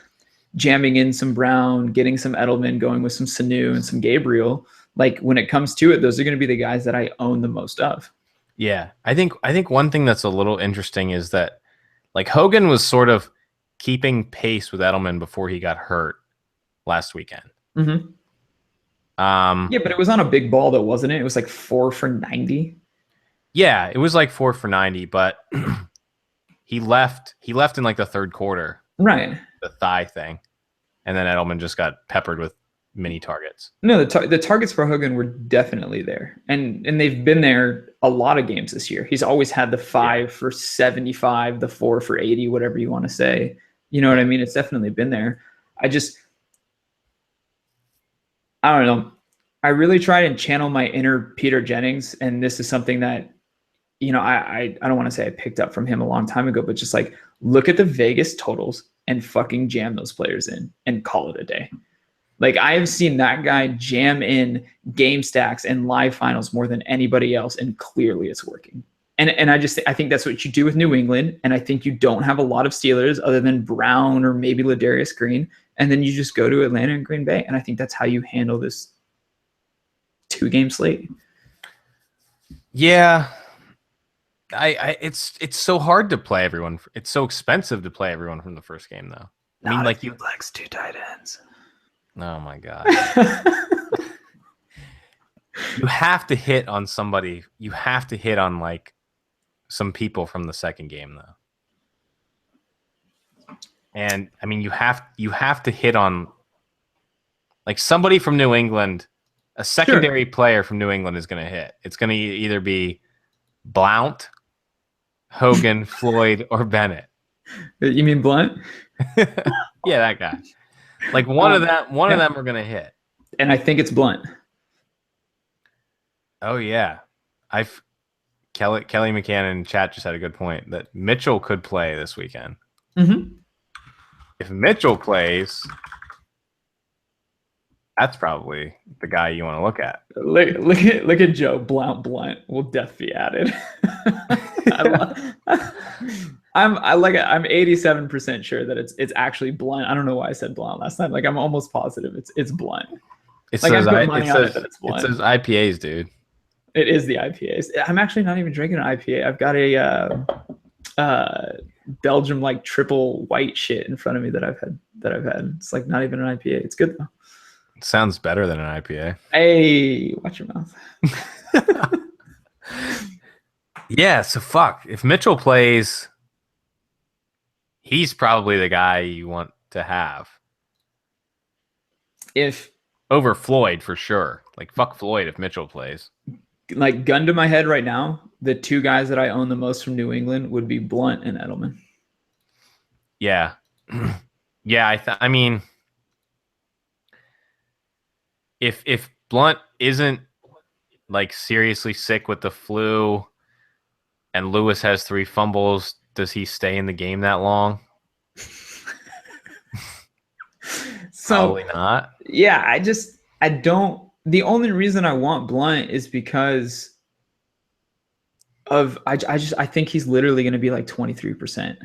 jamming in some Brown, getting some Edelman, going with some Sanu and some Gabriel. Like when it comes to it, those are going to be the guys that I own the most of. Yeah, I think one thing that's a little interesting is that like Hogan was sort of keeping pace with Edelman before he got hurt last weekend. Mm-hmm. Yeah, but it was on a big ball though, wasn't it? It was like 4 for 90. Yeah, it was like 4 for 90, but he left in like the third quarter. Right. The thigh thing. And then Edelman just got peppered with mini targets. No, the targets for Hogan were definitely there. And they've been there a lot of games this year. He's always had the 5 for 75, the 4 for 80, whatever you want to say. You know what I mean? It's definitely been there. I don't know. I really try and channel my inner Peter Jennings. And this is something that, I don't want to say I picked up from him a long time ago, but just like look at the Vegas totals and fucking jam those players in and call it a day. Like I have seen that guy jam in game stacks and live finals more than anybody else. And clearly it's working. And I think that's what you do with New England. And I think you don't have a lot of Steelers other than Brown or maybe Ladarius Green. And then you just go to Atlanta and Green Bay. And I think that's how you handle this 2-game slate. Yeah. It's so hard to play everyone. It's so expensive to play everyone from the first game though. I mean, like you flex 2 tight ends. Oh my God. You have to hit on somebody. You have to hit on like some people from the second game though. And I mean, you have to hit on like somebody from New England, a secondary player from New England is going to hit. It's going to either be Blount, Hogan, Floyd, or Bennett. You mean Blunt? Yeah, that guy. Like one of them are going to hit. And I think it's Blunt. Oh yeah. Kelly McCann in chat just had a good point that Mitchell could play this weekend. Mm-hmm. If Mitchell plays, that's probably the guy you want to look at. Look at Joe Blount will death be added. I'm 87% sure that it's actually Blount. I don't know why I said Blount last time. Like I'm almost positive it's Blount. It like says it's Blount. It says IPAs, dude. It is the IPAs. I'm actually not even drinking an IPA. I've got a Belgium like triple white shit in front of me that I've had that I've had. It's like not even an IPA. It's good though. It sounds better than an IPA. Hey, watch your mouth. Yeah, so fuck. If Mitchell plays, he's probably the guy you want to have. If over Floyd for sure. Like fuck Floyd if Mitchell plays. Like gun to my head right now, the two guys that I own the most from New England would be Blunt and Edelman. Yeah. Yeah, I mean if Blunt isn't like seriously sick with the flu and Lewis has 3 fumbles, does he stay in the game that long? Probably not. Yeah, I don't. The only reason I want Blunt is because of I think he's literally going to be like 23%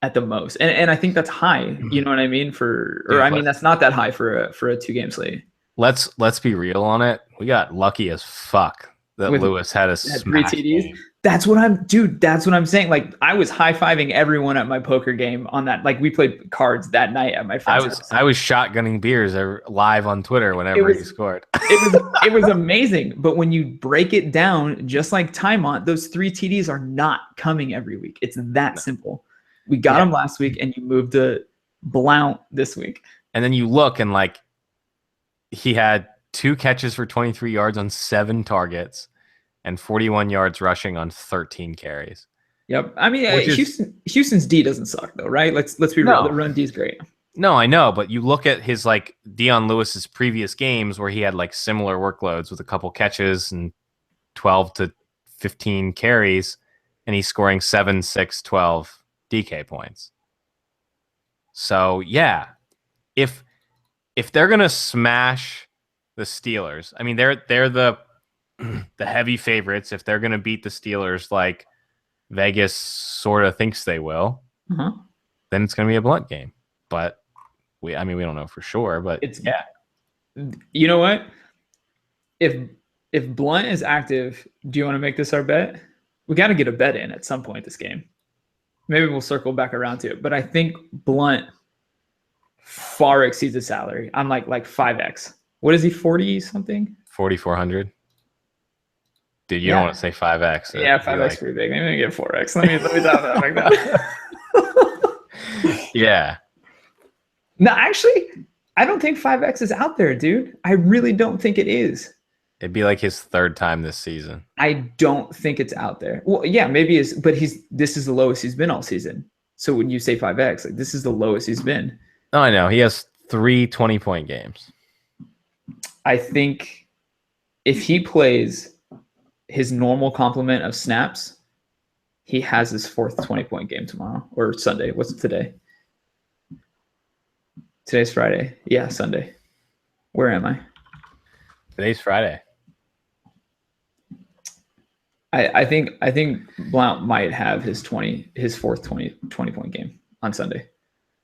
at the most, and I think that's high. You know what I mean? That's not that high for a 2-game slate. Let's be real on it. We got lucky as fuck that Lewis had a 3 TDs. Game. That's what I'm saying. Like I was high-fiving everyone at my poker game on that. Like we played cards that night at my friend's house. I was shotgunning beers live on Twitter whenever he scored. It was amazing. But when you break it down, just like Tymont, those 3 TDs are not coming every week. It's that simple. We got them last week, and you moved to Blount this week. And then you look and like he had 2 catches for 23 yards on 7 targets. And 41 yards rushing on 13 carries. Yep. I mean, Houston's D doesn't suck though, right? Let's be real. The run D is great. No, I know, but you look at his like Dion Lewis's previous games where he had like similar workloads with a couple catches and 12 to 15 carries, and he's scoring 7, 6, 12 DK points. So yeah, if they're gonna smash the Steelers, I mean they're the heavy favorites. If they're going to beat the Steelers like Vegas sort of thinks they will, then it's going to be a Blunt game. But we don't know for sure, but yeah. You know what? If Blunt is active, do you want to make this our bet? We got to get a bet in at some point this game. Maybe we'll circle back around to it, but I think Blunt far exceeds his salary. I'm like 5x. What is he, 40 something? 4,400. Dude, you don't want to say 5x. Yeah, 5x pretty big. Maybe we get 4x. Let me dial that like that. Yeah. No, actually, I don't think 5x is out there, dude. I really don't think it is. It'd be like his 3rd time this season. I don't think it's out there. Well, yeah, maybe it's, but this is the lowest he's been all season. So when you say 5x, like this is the lowest he's been. Oh, I know. He has 3 20-point games. I think if he plays his normal complement of snaps, he has his 4th 20-point game tomorrow or Sunday. What's it today? Today's Friday. Yeah, Sunday. Where am I? Today's Friday. I think Blount might have his 4th 20-point game on Sunday.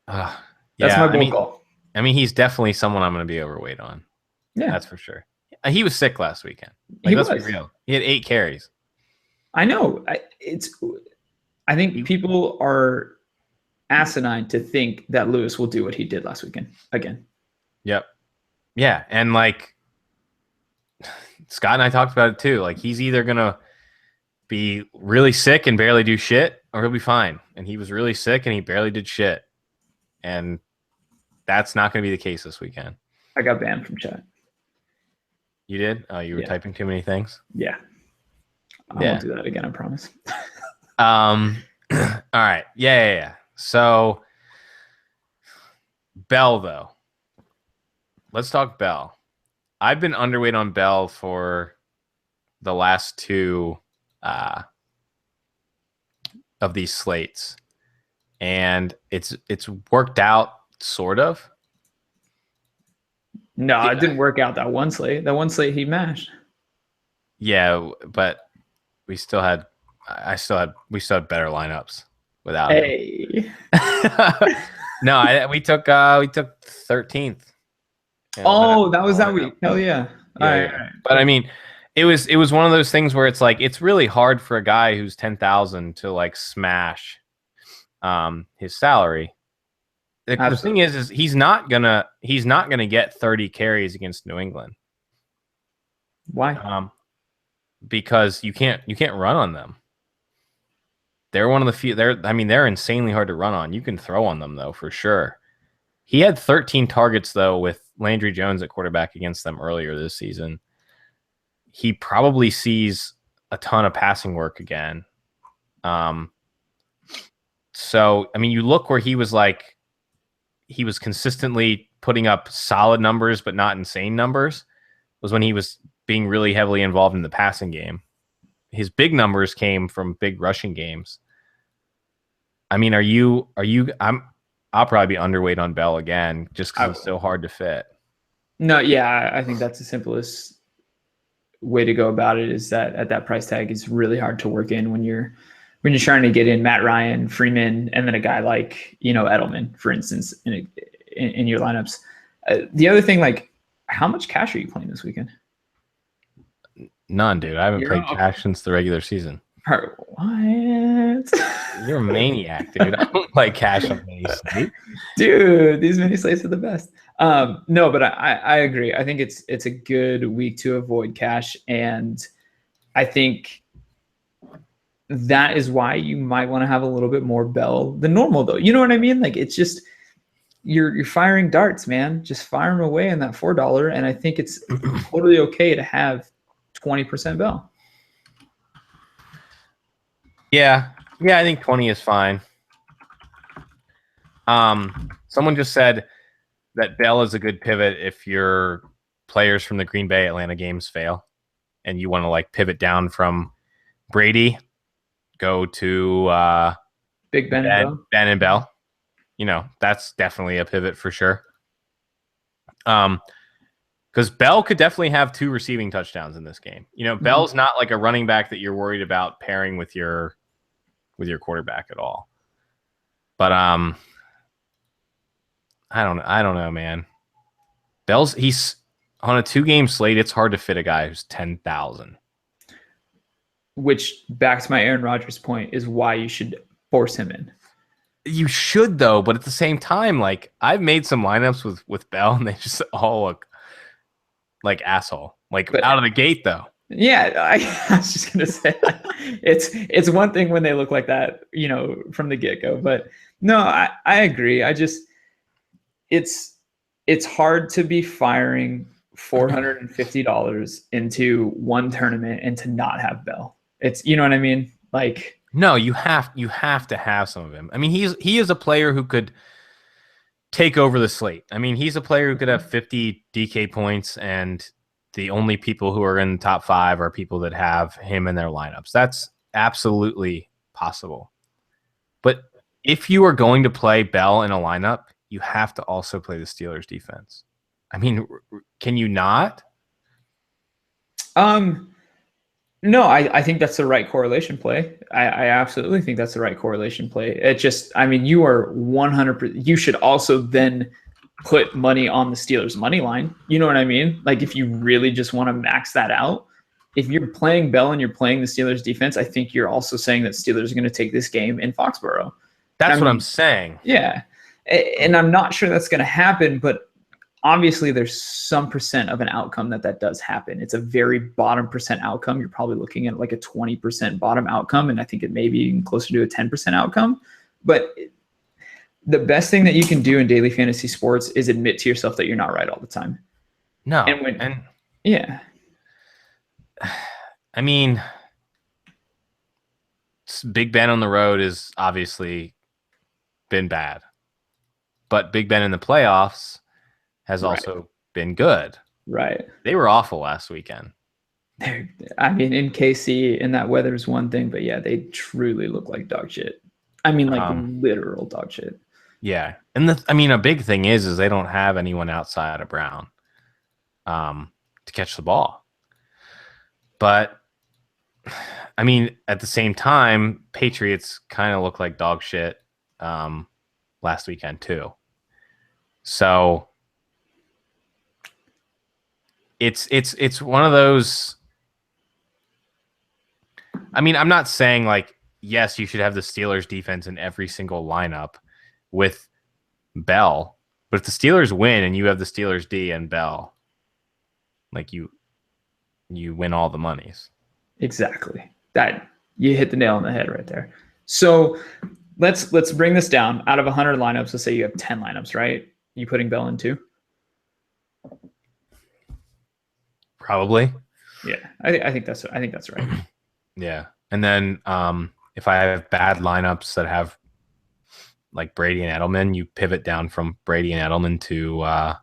That's my bold call. I mean, he's definitely someone I'm going to be overweight on. Yeah, that's for sure. He was sick last weekend. Let's be real. He had 8 carries. I know. I think people are asinine to think that Lewis will do what he did last weekend again. Yep. Yeah, and like Scott and I talked about it too. Like he's either gonna be really sick and barely do shit, or he'll be fine. And he was really sick and he barely did shit. And that's not going to be the case this weekend. I got banned from chat. You did? Oh, you were typing too many things? Yeah. I won't do that again, I promise. All right. Yeah. So Bell, though. Let's talk Bell. I've been underweight on Bell for the last 2 of these slates. And it's worked out sort of. No, it didn't work out that one slate. That one slate he mashed. Yeah, but we still had better lineups without him. No, we took 13th. Oh, that was that week. Hell yeah. All right. But I mean, it was one of those things where it's like it's really hard for a guy who's 10,000 to like smash his salary. The thing is he's not gonna get 30 carries against New England. Why? Because you can't run on them. They're one of the few. They're insanely hard to run on. You can throw on them though, for sure. He had 13 targets though with Landry Jones at quarterback against them earlier this season. He probably sees a ton of passing work again. So I mean, you look where he was consistently putting up solid numbers, but not insane numbers, was when he was being really heavily involved in the passing game. His big numbers came from big rushing games. I mean, I'll probably be underweight on Bell again just because it's so hard to fit. No, yeah, I think that's the simplest way to go about it, is that at that price tag, it's really hard to work in when you're trying to get in Matt Ryan, Freeman, and then a guy like, Edelman, for instance, in your lineups. The other thing, like, how much cash are you playing this weekend? None, dude. I haven't played cash since the regular season. What? You're a maniac, dude. I don't like cash on mini slate. Dude, these mini slates are the best. No, but I agree. I think it's a good week to avoid cash, and I think that is why you might want to have a little bit more Bell than normal, though. You know what I mean? Like, it's just you're firing darts, man. Just fire them away in that $4, and I think it's totally okay to have 20% Bell. Yeah, I think 20 is fine. Someone just said that Bell is a good pivot if your players from the Green Bay Atlanta games fail and you want to like pivot down from Brady, go to Big Ben and Bell. That's definitely a pivot for sure. Because Bell could definitely have 2 receiving touchdowns in this game. Bell's not like a running back that you're worried about pairing with your quarterback at all. But I don't know, man. He's on a 2-game slate. It's hard to fit a guy who's 10,000. Which, back to my Aaron Rodgers point, is why you should force him in. You should though, but at the same time, like, I've made some lineups with Bell, and they just all look like asshole. But out of the gate though. Yeah, I was just gonna say it's one thing when they look like that, from the get-go. But no, I agree. It's hard to be firing $450 into one tournament and to not have Bell. It's, you know what I mean? Like, no, you have to have some of him. I mean, he is a player who could take over the slate. I mean, he's a player who could have 50 DK points, and the only people who are in the top 5 are people that have him in their lineups. That's absolutely possible. But if you are going to play Bell in a lineup, you have to also play the Steelers defense. I mean, can you not? No, I think that's the right correlation play. I absolutely think that's the right correlation play. It just, I mean, you are 100%. You should also then put money on the Steelers money line. You know what I mean? Like, if you really just want to max that out, if you're playing Bell and you're playing the Steelers defense, I think you're also saying that Steelers are going to take this game in Foxborough. That's what I'm saying. Yeah. And I'm not sure that's going to happen, but obviously there's some percent of an outcome that does happen. It's a very bottom percent outcome. You're probably looking at like a 20% bottom outcome, and I think it may be even closer to a 10% outcome. But the best thing that you can do in daily fantasy sports is admit to yourself that you're not right all the time. No. Yeah. I mean, Big Ben on the road is obviously been bad, but Big Ben in the playoffs has also been good. Right. They were awful last weekend. I mean, in KC, and that weather is one thing, but yeah, they truly look like dog shit. I mean, like literal dog shit. Yeah. And a big thing is they don't have anyone outside of Brown to catch the ball. But I mean, at the same time, Patriots kind of look like dog shit last weekend too. So it's one of those. I mean, I'm not saying like, yes, you should have the Steelers defense in every single lineup with Bell. But if the Steelers win and you have the Steelers D and Bell, like you win all the monies. Exactly. That you hit the nail on the head right there. So let's bring this down. Out of 100 lineups, let's say you have 10 lineups, right? You putting Bell in 2? Probably. Yeah, I think that's right. Yeah. And then if I have bad lineups that have like Brady and Edelman, you pivot down from Brady and Edelman to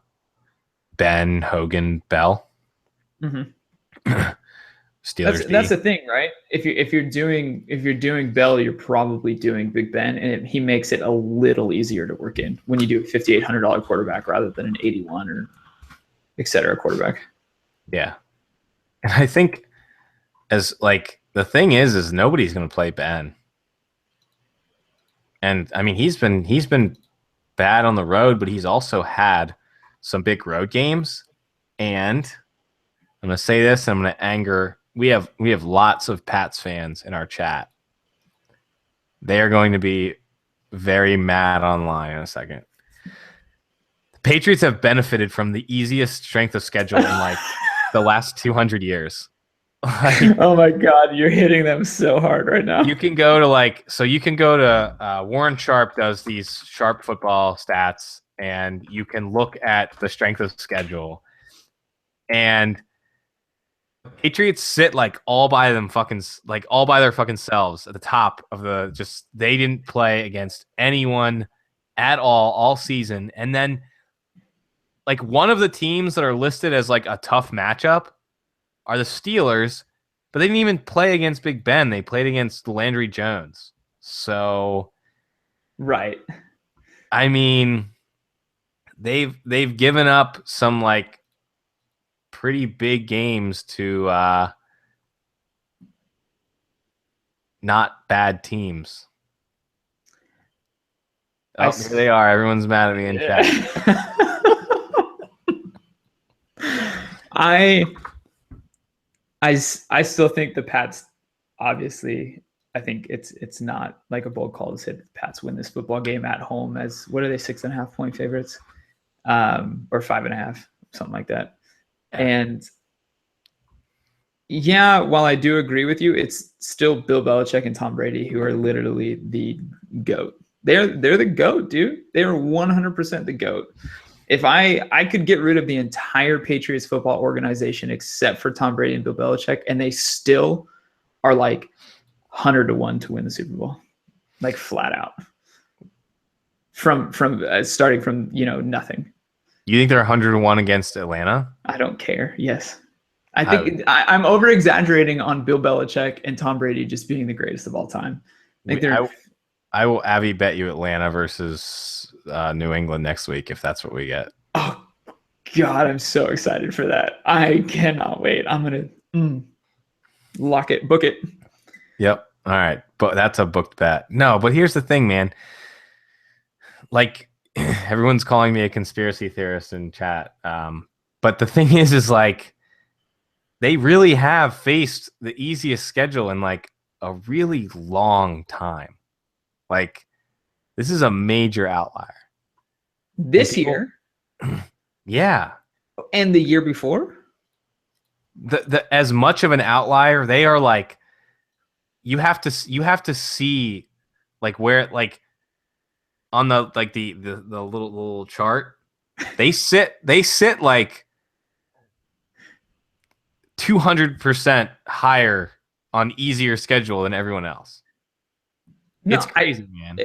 Ben, Hogan, Bell. Mm-hmm. Steelers. That's the thing, right? If you're doing Bell, you're probably doing Big Ben, and he makes it a little easier to work in when you do a $5,800 quarterback rather than an 81 or et cetera quarterback. Yeah, and I think as like the thing is nobody's going to play Ben, and I mean he's been bad on the road, but he's also had some big road games, and I'm going to say this, I'm going to anger. We have lots of Pats fans in our chat. They are going to be very mad online in a second. The Patriots have benefited from the easiest strength of schedule in like the last 200 years. Like, oh my God, you're hitting them so hard right now. You can go to Warren Sharp does these Sharp football stats, and you can look at the strength of schedule, and Patriots sit like all by their fucking selves at the top of the they didn't play against anyone at all season. And then like one of the teams that are listed as like a tough matchup are the Steelers, but they didn't even play against Big Ben. They played against Landry Jones. So right. I mean, they've given up some like pretty big games to not bad teams. Oh, here they are. Everyone's mad at me in chat. I still think the Pats, obviously, I think it's not like a bold call to say the Pats win this football game at home as, what are they, 6.5 point favorites? Or 5.5, something like that. And yeah, while I do agree with you, it's still Bill Belichick and Tom Brady who are literally the GOAT. They're the GOAT, dude. They are 100% the GOAT. If I could get rid of the entire Patriots football organization except for Tom Brady and Bill Belichick, and they still are like 100-1 to win the Super Bowl, like flat out. From starting from nothing. You think they're 100-1 against Atlanta? I don't care. Yes. I think I'm over exaggerating on Bill Belichick and Tom Brady just being the greatest of all time. I will Avi bet you Atlanta versus New England next week if that's what we get. Oh God, I'm so excited for that. I cannot wait. I'm gonna lock it, book it. Yep. All right, but that's a booked bet. No, but here's the thing, man. Like everyone's calling me a conspiracy theorist in chat, but the thing is like they really have faced the easiest schedule in like a really long time. Like this is a major outlier. This year? Yeah. And the year before? The as much of an outlier, they are like you have to see like where like on the like the little chart. They sit like 200% higher on easier schedule than everyone else. No, it's crazy, man.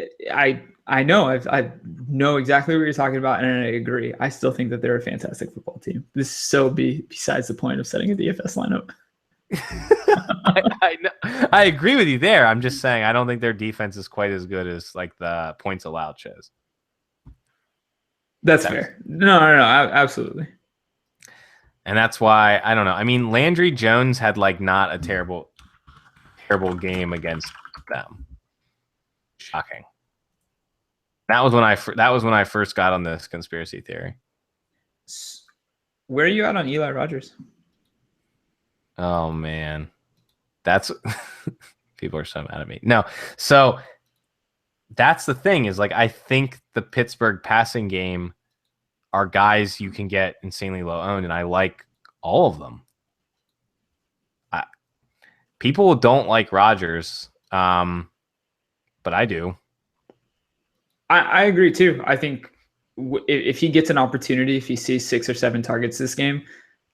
I know. I know exactly what you're talking about, and I agree. I still think that they're a fantastic football team. This is so besides the point of setting a DFS lineup. I know. I agree with you there. I'm just saying I don't think their defense is quite as good as like the points allowed shows. That's fair. No, absolutely. And that's why I don't know. I mean, Landry Jones had like not a terrible game against them. Shocking. That was when I first got on this conspiracy theory. Where are you at on Eli Rogers? Oh man, that's people are so mad at me. No, so that's the thing is like I think the Pittsburgh passing game are guys you can get insanely low owned, and I like all of them. People don't like Rodgers, but I do. I agree too. I think if he gets an opportunity, if he sees 6 or 7 targets this game,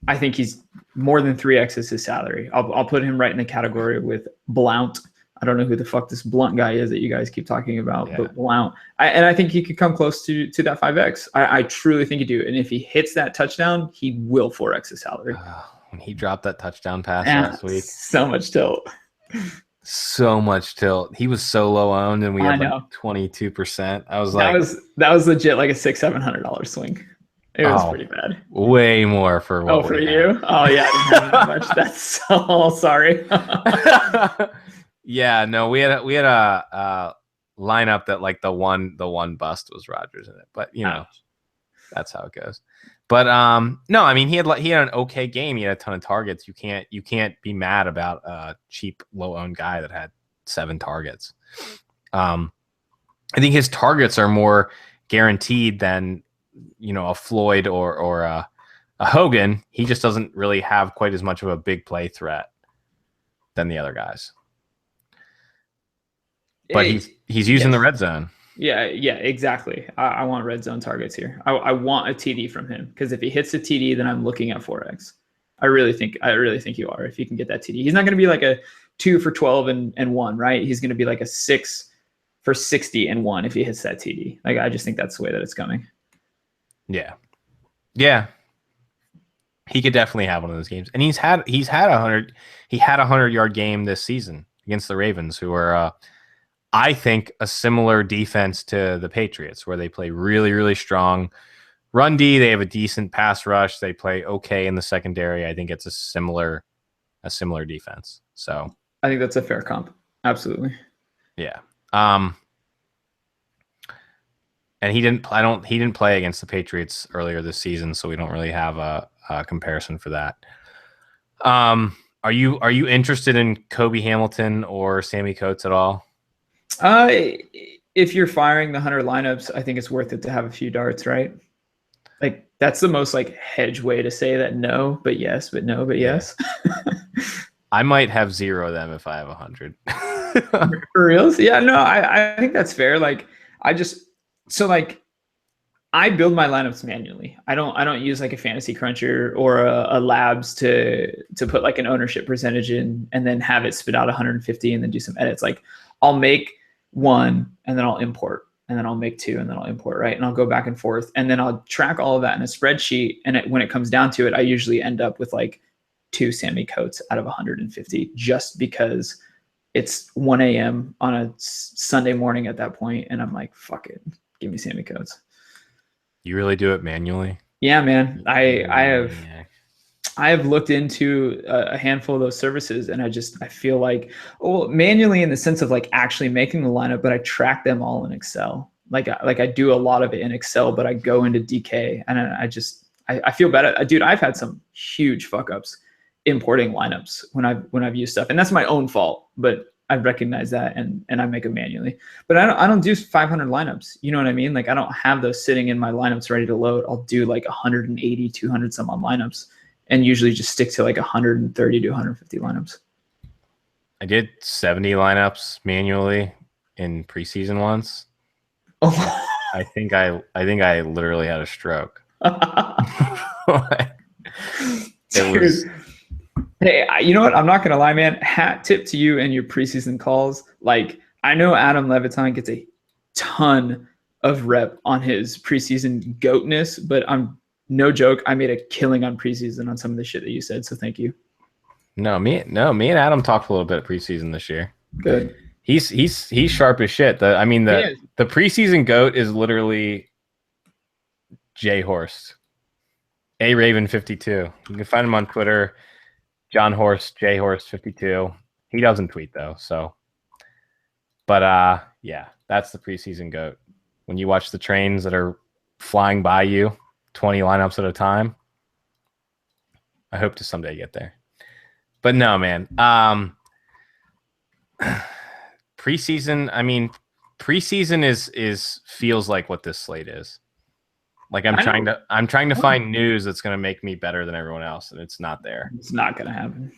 I think he's more than 3x his salary. I'll put him right in the category with Blount. I don't know who the fuck this Blunt guy is that you guys keep talking about, but Blount. And I think he could come close to that 5x. I truly think he do. And if he hits that touchdown, he will 4x his salary. When he dropped that touchdown pass last week, so much tilt. So much tilt. He was so low owned, and we had like 22%. I was like, that was legit like a $600-700 swing. It was pretty bad. Way more for what for you? Had. Oh yeah, I didn't have that much. That's so sorry. Yeah, no, we had a lineup that like the one bust was Rodgers in it, but you know, that's how it goes. But no, I mean he had an okay game. He had a ton of targets. You can't be mad about a cheap low owned guy that had 7 targets. I think his targets are more guaranteed than a Floyd or a Hogan. He just doesn't really have quite as much of a big play threat than the other guys. But he's using the red zone. Yeah, exactly. I want red zone targets here. I want a TD from him because if he hits a TD, then I'm looking at 4x. I really think you are if you can get that TD. He's not going to be like a 2 for 12 and 1, right? He's going to be like a 6 for 60 and 1 if he hits that TD. Like I just think that's the way that it's coming. Yeah. He could definitely have one of those games, and he's had 100-yard game this season against the Ravens, who are. I think a similar defense to the Patriots, where they play really, really strong run D. They have a decent pass rush. They play okay in the secondary. I think it's a similar defense. So I think that's a fair comp. Absolutely. Yeah. And he didn't play against the Patriots earlier this season, so we don't really have a comparison for that. Are you interested in Kobe Hamilton or Sammy Coates at all? If you're firing the 100 lineups, I think it's worth it to have a few darts, right? Like that's the most like hedge way to say that no, but yes, but no, but yes. I might have 0 of them if I have 100. For reals? Yeah, no, I think that's fair. Like I build my lineups manually. I don't use like a fantasy cruncher or a labs to put like an ownership percentage in and then have it spit out 150 and then do some edits. Like I'll make 1 and then I'll import and then I'll make 2 and then I'll import, right? And I'll go back and forth and then I'll track all of that in a spreadsheet. And when it comes down to it, I usually end up with like 2 Sammy Coates out of 150 just because it's 1 a.m. on a Sunday morning at that point. And I'm like, fuck it. Give me Sammy Coates. You really do it manually? Yeah, man. I have looked into a handful of those services and I feel like, manually in the sense of like actually making the lineup, but I track them all in Excel. Like I do a lot of it in Excel, but I go into DK and I feel bad. Dude, I've had some huge fuck ups importing lineups when I've used stuff, and that's my own fault, but I recognize that and I make them manually. But I don't do 500 lineups. You know what I mean? Like I don't have those sitting in my lineups ready to load. I'll do like 180, 200 some on lineups and usually just stick to like 130 to 150 lineups. I did 70 lineups manually in preseason once. Oh. I think I literally had a stroke. It was. Hey, you know what? I'm not gonna lie, man. Hat tip to you and your preseason calls. Like I know Adam Levitan gets a ton of rep on his preseason goatness, but I'm no joke. I made a killing on preseason on some of the shit that you said. So thank you. No, me and Adam talked a little bit preseason this year. Good. He's sharp as shit. The preseason goat is literally Jay Horst, A Raven 52. You can find him on Twitter. John Horst, Jay Horst 52. He doesn't tweet though, so. But yeah, that's the preseason goat. When you watch the trains that are flying by you, 20 lineups at a time. I hope to someday get there. But no, man. Preseason, I mean, preseason is feels like what this slate is. Like I'm trying to Oh. find news that's going to make me better than everyone else, and it's not there. It's not gonna happen.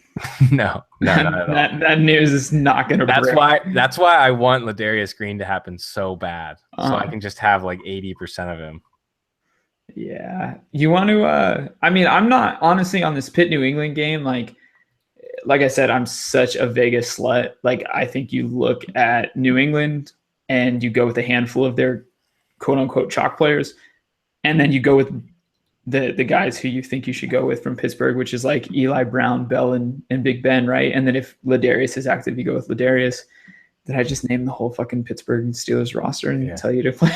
No, not at all. That news is not gonna. That's why I want Ladarius Green to happen so bad, so I can just have like 80% of him. Yeah, you want to? I mean, I'm not honestly on this Pitt New England game. Like I said, I'm such a Vegas slut. Like I think you look at New England and you go with a handful of their quote unquote chalk players, and then you go with the guys who you think you should go with from Pittsburgh, which is like Eli Brown, Bell, and Big Ben, right? And then if Ladarius is active, you go with Ladarius. Did I just name the whole fucking Pittsburgh Steelers roster and tell you to play?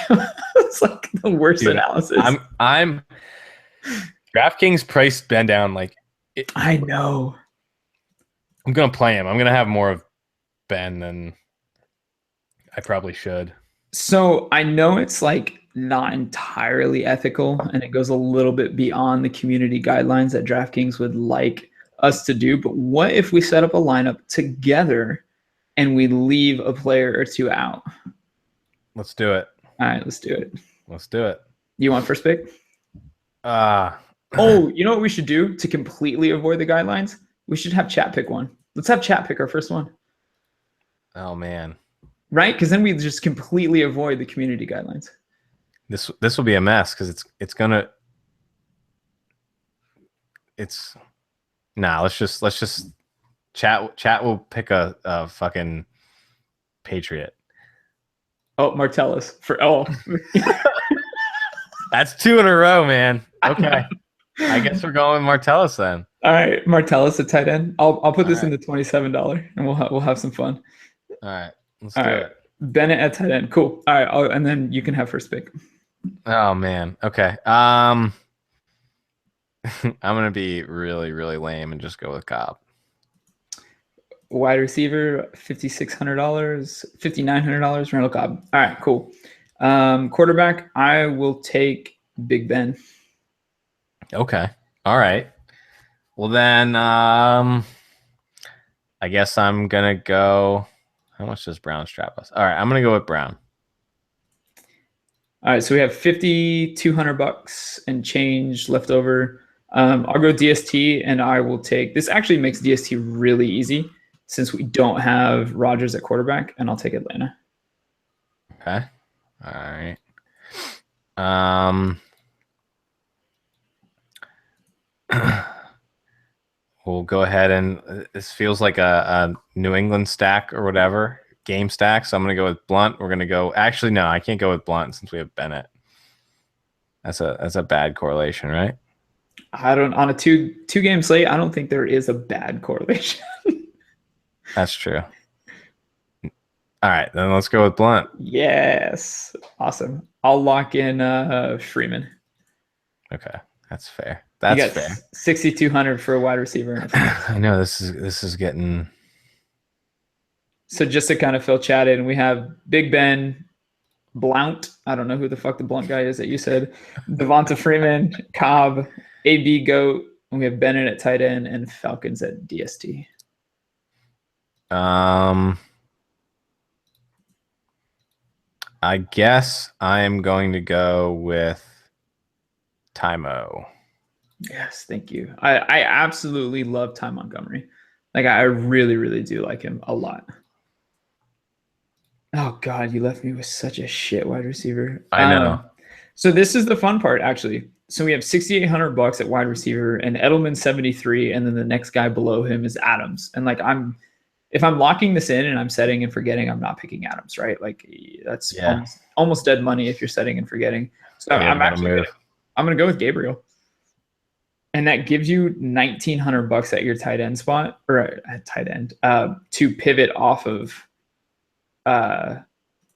It's like the worst analysis. I'm DraftKings priced Ben down like I know. I'm gonna play him. I'm gonna have more of Ben than I probably should. So I know it's like not entirely ethical and it goes a little bit beyond the community guidelines that DraftKings would like us to do. But what if we set up a lineup together and we leave a player or two out? Let's do it. All right, let's do it. Let's do it. You want first pick? Oh, you know what we should do to completely avoid the guidelines? We should have chat pick one. Let's have chat pick our first one. Oh man. Right? Because then we just completely avoid the community guidelines. This will be a mess because let's just chat will pick a fucking Patriot. Oh, Martellus That's 2 in a row, man. Okay. I guess we're going with Martellus then. All right, Martellus at tight end. I'll put this in the $27 and we'll have some fun. All right. Let's do it. Bennett at tight end. Cool. All right, and then you can have first pick. Oh man. Okay. I'm gonna be really, really lame and just go with Cobb. Wide receiver, $5,600, $5,900, Randall Cobb. All right, cool. Quarterback, I will take Big Ben. Okay. All right. Well then, I guess I'm gonna go. How much does Brown strap us? All right, I'm gonna go with Brown. All right, so we have $5,200 and change left over. I'll go DST, and I will take this. Actually, makes DST really easy since we don't have Rodgers at quarterback, and I'll take Atlanta. Okay. All right. We'll go ahead and this feels like a New England stack or whatever. Game stack, so I'm gonna go with Blunt. We're gonna go. Actually, no, I can't go with Blunt since we have Bennett. That's a bad correlation, right? I don't on a two game slate. I don't think there is a bad correlation. That's true. All right, then let's go with Blunt. Yes, awesome. I'll lock in Freeman. Okay, that's fair. That's fair. 6,200 for a wide receiver. I know this is getting. So just to kind of fill chat in, we have Big Ben, Blount. I don't know who the fuck the Blount guy is that you said. Devonta Freeman, Cobb, AB Goat, and we have Bennett at tight end and Falcons at DST. I guess I am going to go with Tymo. Yes, thank you. I absolutely love Ty Montgomery. Like I really, really do like him a lot. Oh God, you left me with such a shit wide receiver. I know. So this is the fun part, actually. So we have $6,800 at wide receiver, and Edelman 73, and then the next guy below him is Adams. And like if I'm locking this in and I'm setting and forgetting, I'm not picking Adams, right? Like that's almost dead money if you're setting and forgetting. So I'm gonna go with Gabriel. And that gives you $1,900 at your tight end spot or at tight end to pivot off of.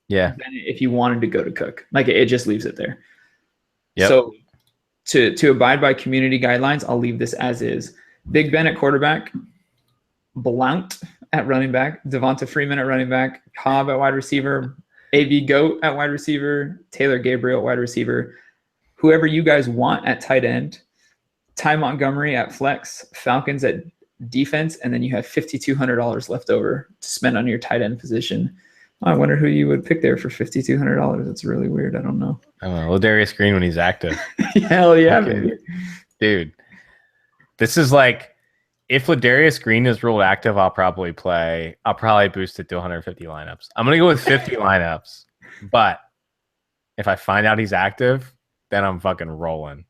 If you wanted to go to Cook, like it just leaves it there. Yep. So to abide by community guidelines, I'll leave this as is. Big Ben at quarterback, Blount at running back, Devonta Freeman at running back, Cobb at wide receiver, AB Goat at wide receiver, Taylor Gabriel at wide receiver, whoever you guys want at tight end, Ty Montgomery at flex, Falcons at defense, and then you have $5,200 left over to spend on your tight end position. I wonder who you would pick there for $5,200. It's really weird. I don't know. I don't know. Ladarius Green when he's active. Hell yeah, baby. Dude. This is like, if Ladarius Green is ruled active, I'll probably boost it to 150 lineups. I'm gonna go with 50 lineups, but if I find out he's active, then I'm fucking rolling.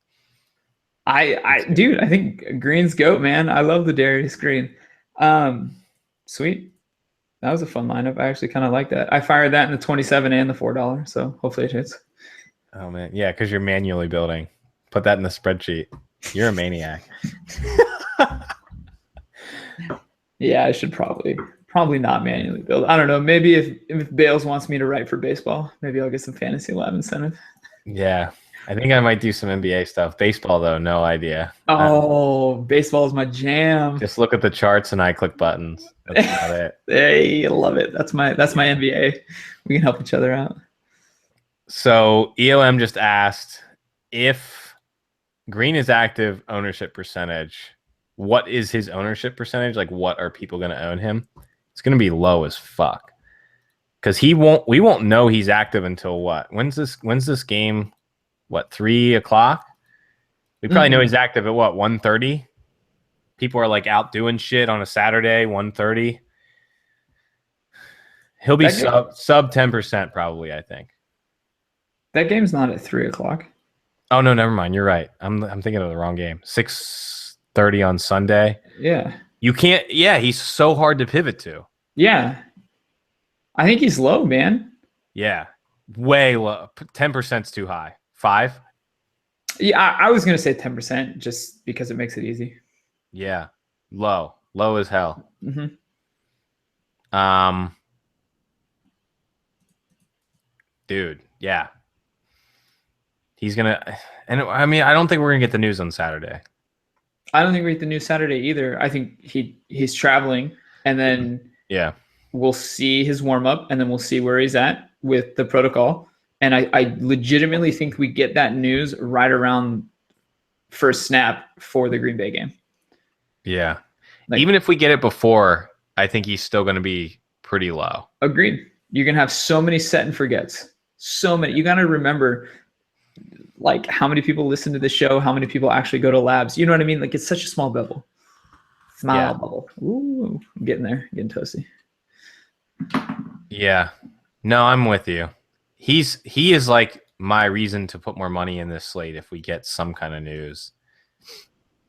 Dude, I think Green's GOAT, man. I love the Darius Green. Sweet. That was a fun lineup. I actually kind of like that. I fired that in the 27 and the $4, so hopefully it hits. Oh man, yeah, because you're manually building. Put that in the spreadsheet. You're a maniac. Yeah, I should probably not manually build. I don't know. Maybe if Bales wants me to write for baseball, maybe I'll get some fantasy lab incentive. Yeah, I think I might do some NBA stuff. Baseball though, no idea. Oh, baseball is my jam. Just look at the charts and I click buttons. That's about it. Hey, I love it. That's my NBA. We can help each other out. So EOM just asked if Green is active, ownership percentage. What is his ownership percentage? Like, what are people going to own him? It's going to be low as fuck. Because we won't know he's active until what? When's this game? What, 3 o'clock? We probably know he's active at what, 1:30? People are like out doing shit on a Saturday, 1:30. He'll be sub 10% probably, I think. That game's not at 3 o'clock. Oh no, never mind. You're right. I'm thinking of the wrong game. 6:30 on Sunday. Yeah. You can't. Yeah, he's so hard to pivot to. Yeah. I think he's low, man. Yeah, way low. 10%'s too high. 5. Yeah, I was gonna say 10% just because it makes it easy. Yeah, low as hell. Mm-hmm. Dude, yeah. He's gonna, and I mean, I don't think we're gonna get the news on Saturday. I don't think we get the news Saturday either. I think he's traveling, and then we'll see his warm up, and then we'll see where he's at with the protocol. And I legitimately think we get that news right around first snap for the Green Bay game. Yeah, like, even if we get it before, I think he's still going to be pretty low. Agreed. You're gonna have so many set and forgets. So many. You got to remember, like, how many people listen to the show, how many people actually go to labs. You know what I mean? Like, it's such a small bubble. Bubble. Ooh, I'm getting there. Getting toasty. Yeah. No, I'm with you. He is like my reason to put more money in this slate if we get some kind of news.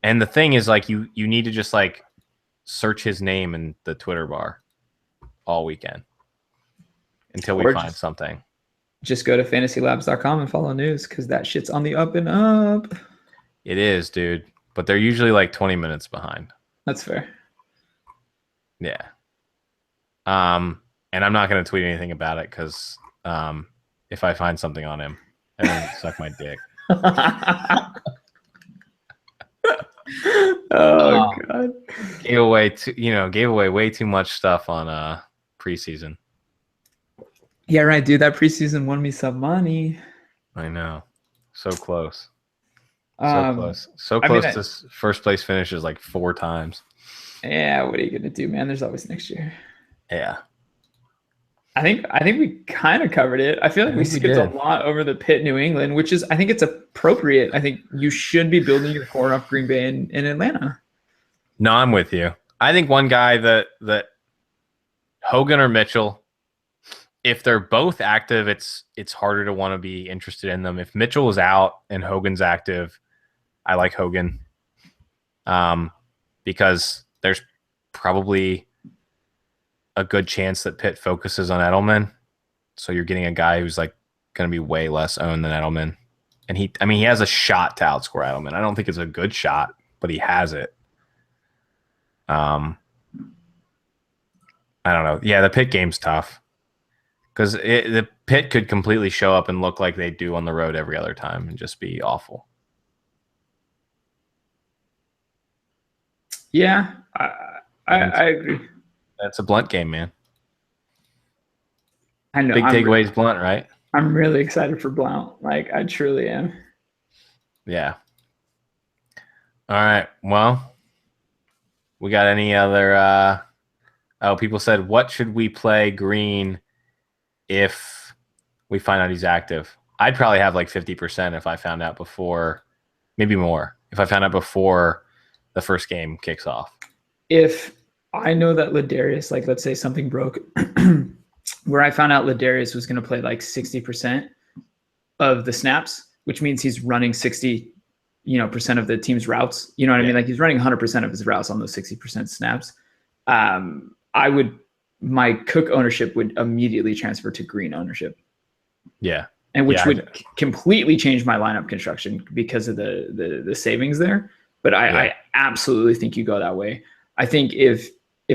And the thing is, like, you need to just like search his name in the Twitter bar all weekend until we find something. Just go to fantasylabs.com and follow news because that shit's on the up and up. It is, dude. But they're usually like 20 minutes behind. That's fair. Yeah. And I'm not going to tweet anything about it because if I find something on him, everyone can suck my dick. Oh God. Gave away way too much stuff on preseason. Yeah, right, dude. That preseason won me some money. I know. So close. So close. So close to first place finishes like 4 times. Yeah, what are you gonna do, man? There's always next year. Yeah. I think we kind of covered it. I feel like we skipped a lot over the Pitt New England, which is, I think it's appropriate. I think you should be building your core off Green Bay and Atlanta. No, I'm with you. I think one guy that Hogan or Mitchell, if they're both active, it's harder to want to be interested in them. If Mitchell is out and Hogan's active, I like Hogan. Because there's probably a good chance that Pitt focuses on Edelman. So you're getting a guy who's like going to be way less owned than Edelman. And he has a shot to outscore Edelman. I don't think it's a good shot, but he has it. I don't know. Yeah, the Pitt game's tough. Because the Pitt could completely show up and look like they do on the road every other time and just be awful. Yeah, I agree. That's a Blunt game, man. I know. Big takeaways, Blunt, right? I'm really excited for Blount. Like, I truly am. Yeah. All right. Well, we got any other people said, what should we play Green if we find out he's active. I'd probably have like 50% if I found out before, maybe more, if I found out before the first game kicks off. If I know that Ladarius, like let's say something broke, where I found out Ladarius was going to play like 60% of the snaps, which means he's running 60, percent of the team's routes. You know what I mean? Like he's running 100% of his routes on those 60% snaps. My Cook ownership would immediately transfer to Green ownership. Yeah. And which would completely change my lineup construction because of the savings there. But I absolutely think you go that way. I think if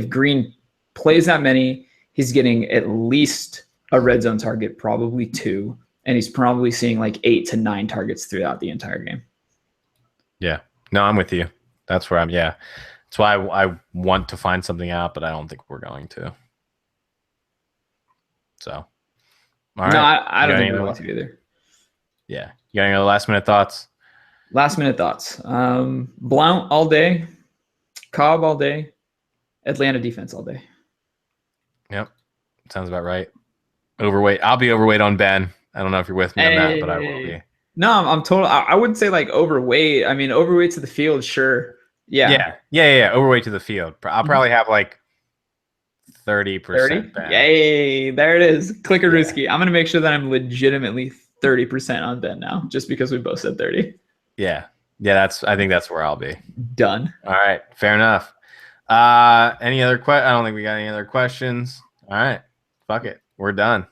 Green plays that many, he's getting at least a red zone target, probably 2, and he's probably seeing like 8 to 9 targets throughout the entire game. Yeah. No, I'm with you. That's where I'm. Yeah. That's why I want to find something out, but I don't think we're going to. So, all right. No, I don't think we're going to either. Yeah. You got any other last minute thoughts? Last minute thoughts. Blount all day, Cobb all day, Atlanta defense all day. Yep. Sounds about right. Overweight. I'll be overweight on Ben. I don't know if you're with me on that, but I will be. No, I'm total. I wouldn't say like overweight. I mean, overweight to the field, sure. Yeah. Overweight to the field. I'll probably have like 30%. Ben. Yay! There it is. Clickarooski. I'm gonna make sure that I'm legitimately 30% on Ben now, just because we both said 30. Yeah. I think that's where I'll be. Done. All right. Fair enough. Any other I don't think we got any other questions. All right. Fuck it. We're done.